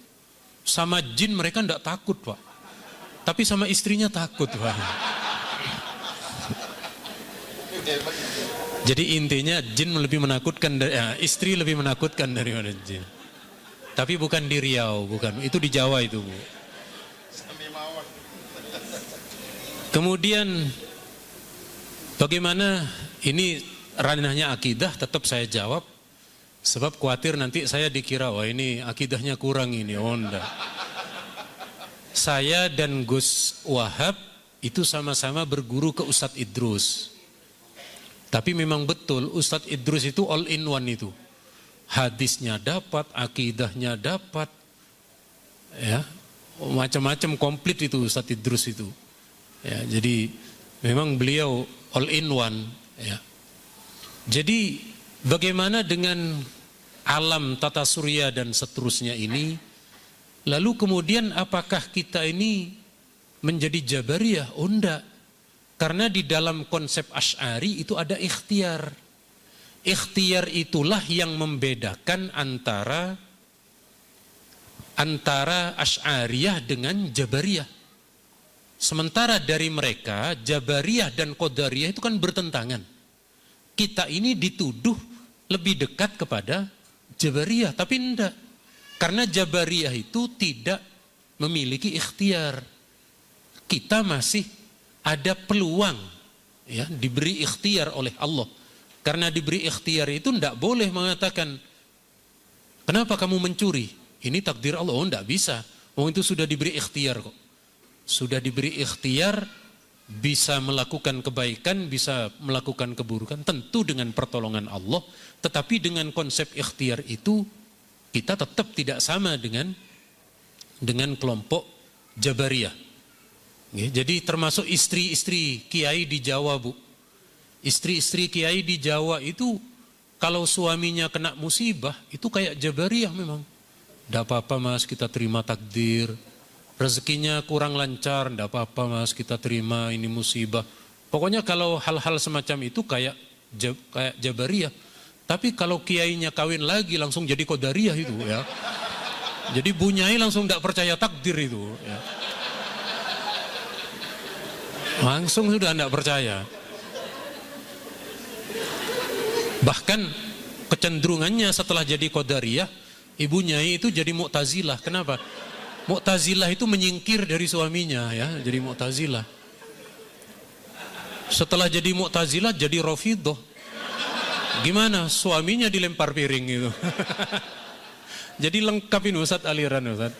Speaker 1: Sama jin mereka tidak takut Pak. Tapi sama istrinya takut Pak. Jadi intinya jin lebih menakutkan, istri lebih menakutkan daripada jin. Tapi bukan di Riau, bukan. Itu di Jawa itu Bu. Kemudian bagaimana ini ranahnya akidah, tetap saya jawab. Sebab khawatir nanti saya dikira, wah ini akidahnya kurang ini. Oh enggak. Saya dan Gus Wahab itu sama-sama berguru ke Ustadz Idrus. Tapi memang betul Ustadz Idrus itu all in one itu. Hadisnya dapat, akidahnya dapat. Ya, macam-macam komplit itu Ustadz Idrus itu. Ya, jadi memang beliau all in one, ya. Jadi bagaimana dengan alam tata surya dan seterusnya ini? Lalu kemudian apakah kita ini menjadi Jabariyah? Oh enggak. Karena di dalam konsep Asy'ari itu ada ikhtiar. Ikhtiar itulah yang membedakan antara Asy'ariyah dengan Jabariyah. Sementara dari mereka Jabariyah dan Qadariyah itu kan bertentangan. Kita ini dituduh lebih dekat kepada Jabariyah, tapi enggak. Karena Jabariyah itu tidak memiliki ikhtiar. Kita masih ada peluang, ya, diberi ikhtiar oleh Allah. Karena diberi ikhtiar itu tidak boleh mengatakan, kenapa kamu mencuri? Ini takdir Allah. Oh tidak bisa. Oh itu sudah diberi ikhtiar kok. Sudah diberi ikhtiar, bisa melakukan kebaikan, bisa melakukan keburukan, tentu dengan pertolongan Allah. Tetapi dengan konsep ikhtiar itu, kita tetap tidak sama dengan kelompok Jabariyah. Jadi termasuk istri-istri kiai di Jawa Bu. Istri-istri kiai di Jawa itu kalau suaminya kena musibah itu kayak Jabariyah memang. Tidak apa-apa mas, kita terima takdir. Rezekinya kurang lancar, tidak apa-apa mas, kita terima ini musibah. Pokoknya kalau hal-hal semacam itu kayak kayak Jabariyah. Tapi kalau kiainya kawin lagi langsung jadi Qadariyah itu ya. Jadi Bunyai langsung tidak percaya takdir itu ya. Langsung sudah tidak percaya. Bahkan kecenderungannya setelah jadi Qadariyah, Ibu Nyai itu jadi Mu'tazilah. Kenapa? Mu'tazilah itu menyingkir dari suaminya ya, jadi Mu'tazilah. Setelah jadi Mu'tazilah jadi Rafidhah. Gimana? Suaminya dilempar piring gitu. Jadi lengkap ini Ustaz aliran Ustaz.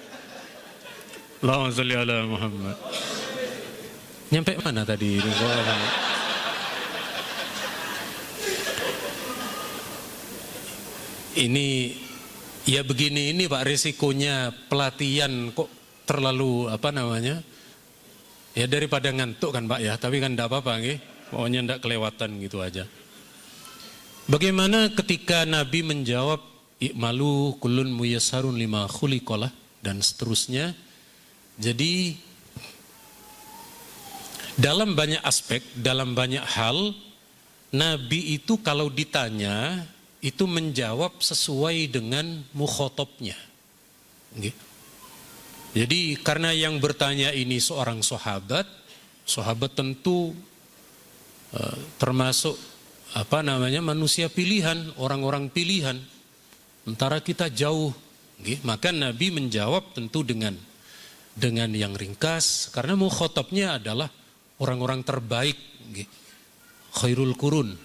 Speaker 1: Allahumma sholli ala Muhammad. Nyampe mana tadi? Ini ya begini ini Pak, risikonya pelatihan kok terlalu apa namanya? Ya daripada ngantuk kan Pak ya, tapi kan enggak apa-apa nggih. Pokoknya enggak kelewatan gitu aja. Bagaimana ketika Nabi menjawab i'malu kullun muyassarun lima khuliqalah dan seterusnya. Jadi dalam banyak aspek, dalam banyak hal, Nabi itu kalau ditanya itu menjawab sesuai dengan mukhotabnya. Jadi karena yang bertanya ini seorang sahabat tentu termasuk apa namanya manusia pilihan, orang-orang pilihan. Sementara kita jauh, maka Nabi menjawab tentu dengan yang ringkas karena mukhotabnya adalah orang-orang terbaik, khairul qurun,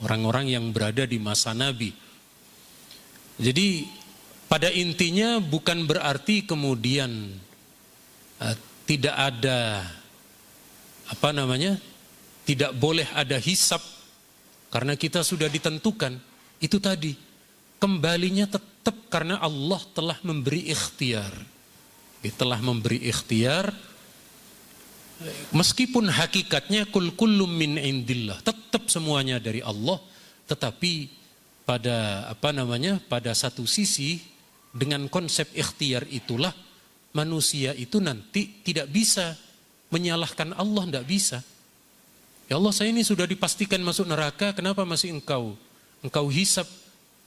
Speaker 1: orang-orang yang berada di masa Nabi. Jadi pada intinya bukan berarti kemudian tidak ada apa namanya, tidak boleh ada hisab karena kita sudah ditentukan. Itu tadi kembalinya tetap karena Allah telah memberi ikhtiar. Telah memberi ikhtiar meskipun hakikatnya kullum min indillah, tetap semuanya dari Allah, tetapi pada apa namanya pada satu sisi dengan konsep ikhtiar itulah manusia itu nanti tidak bisa menyalahkan Allah, tidak bisa. Ya Allah, saya ini sudah dipastikan masuk neraka, kenapa masih engkau hisab?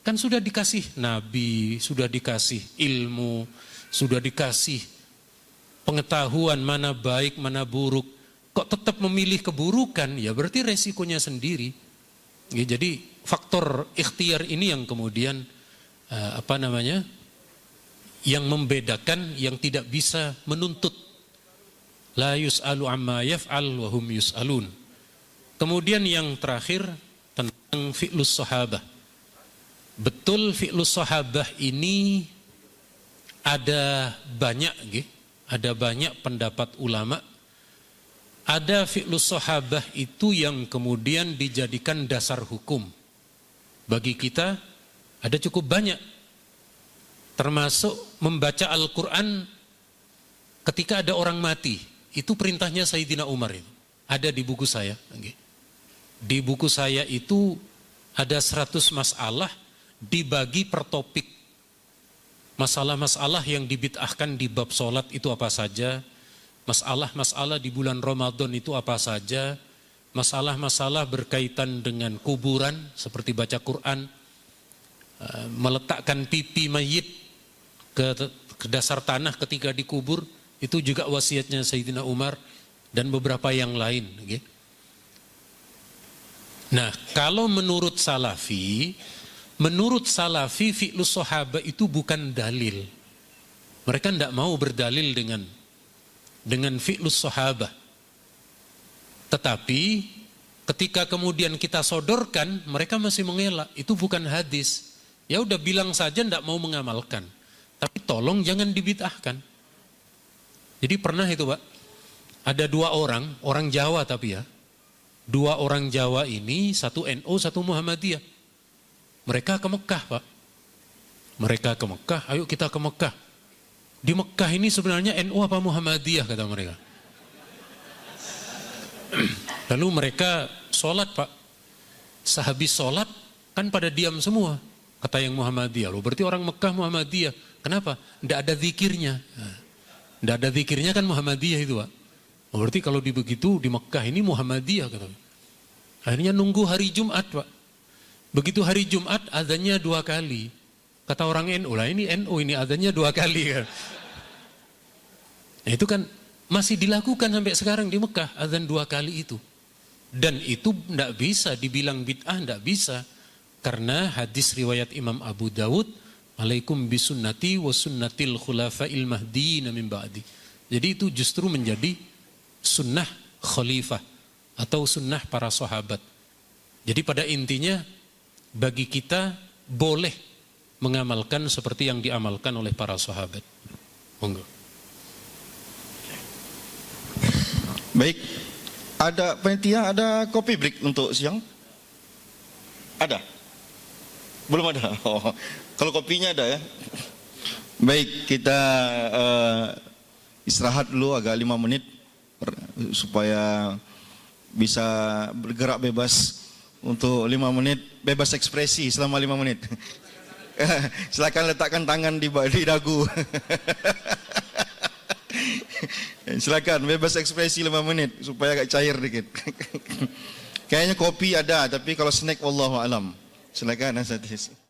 Speaker 1: Kan sudah dikasih nabi, sudah dikasih ilmu, sudah dikasih pengetahuan mana baik, mana buruk. Kok tetap memilih keburukan? Ya berarti resikonya sendiri. Ya, jadi faktor ikhtiar ini yang kemudian apa namanya? Yang membedakan, yang tidak bisa menuntut. La yus'alu amma yaf'al wa hum yus'alun. Kemudian yang terakhir tentang fi'lus sahabah. Betul fi'lus sahabah ini ada banyak pendapat ulama. Ada fi'lus sahabah itu yang kemudian dijadikan dasar hukum. Bagi kita ada cukup banyak. Termasuk membaca Al-Quran ketika ada orang mati. Itu perintahnya Sayyidina Umar itu. Ada di buku saya. Di buku saya itu ada 100 masalah dibagi per topik. Masalah-masalah yang dibid'ahkan di bab sholat itu apa saja, masalah-masalah di bulan Ramadan itu apa saja, masalah-masalah berkaitan dengan kuburan seperti baca Quran, meletakkan pipi mayit ke dasar tanah ketika dikubur, itu juga wasiatnya Sayyidina Umar dan beberapa yang lain. Nah, kalau menurut Salafi fi'lus sahabah itu bukan dalil. Mereka tidak mau berdalil dengan fi'lus sahabah. Tetapi ketika kemudian kita sodorkan, mereka masih mengelak. Itu bukan hadis. Ya udah bilang saja tidak mau mengamalkan. Tapi tolong jangan dibid'ahkan. Jadi pernah itu Pak, ada 2 orang Jawa tapi ya. 2 orang Jawa ini, satu NU, satu Muhammadiyah. Mereka ke Mekah Pak. Mereka ke Mekah, ayo kita ke Mekah. Di Mekah ini sebenarnya NU apa Muhammadiyah kata mereka. Lalu mereka sholat Pak. Sehabis sholat kan pada diam semua. Kata yang Muhammadiyah, loh berarti orang Mekah Muhammadiyah. Kenapa? Tidak ada zikirnya. Tidak ada zikirnya kan Muhammadiyah itu Pak. Oh, berarti kalau begitu di Mekah ini Muhammadiyah kata. Akhirnya nunggu hari Jumat Pak. Begitu hari Jumat azannya 2 kali. Kata orang NU, lah ini NU ini azannya 2 kali kan. Nah, itu kan masih dilakukan sampai sekarang di Mekah, azan 2 kali itu. Dan itu tidak bisa dibilang bid'ah, tidak bisa. Karena hadis riwayat Imam Abu Dawud, alaikum bisunnati wa sunnatil khulafa'il mahdiyina min ba'di. Jadi itu justru menjadi sunnah khalifah atau sunnah para sahabat. Jadi pada intinya bagi kita boleh mengamalkan seperti yang diamalkan oleh para sahabat. Monggo.
Speaker 3: Baik, ada panitia, ada kopi break untuk siang? Ada? Belum ada? Oh, kalau kopinya ada ya. Baik, kita istirahat dulu agak 5 menit supaya bisa bergerak bebas untuk 5 menit, bebas ekspresi selama 5 menit. Silakan letakkan tangan di dagu. Silakan bebas ekspresi 5 menit supaya agak cair dikit. Kayaknya kopi ada, tapi kalau snack wallahu alam. Silakan Ustaz.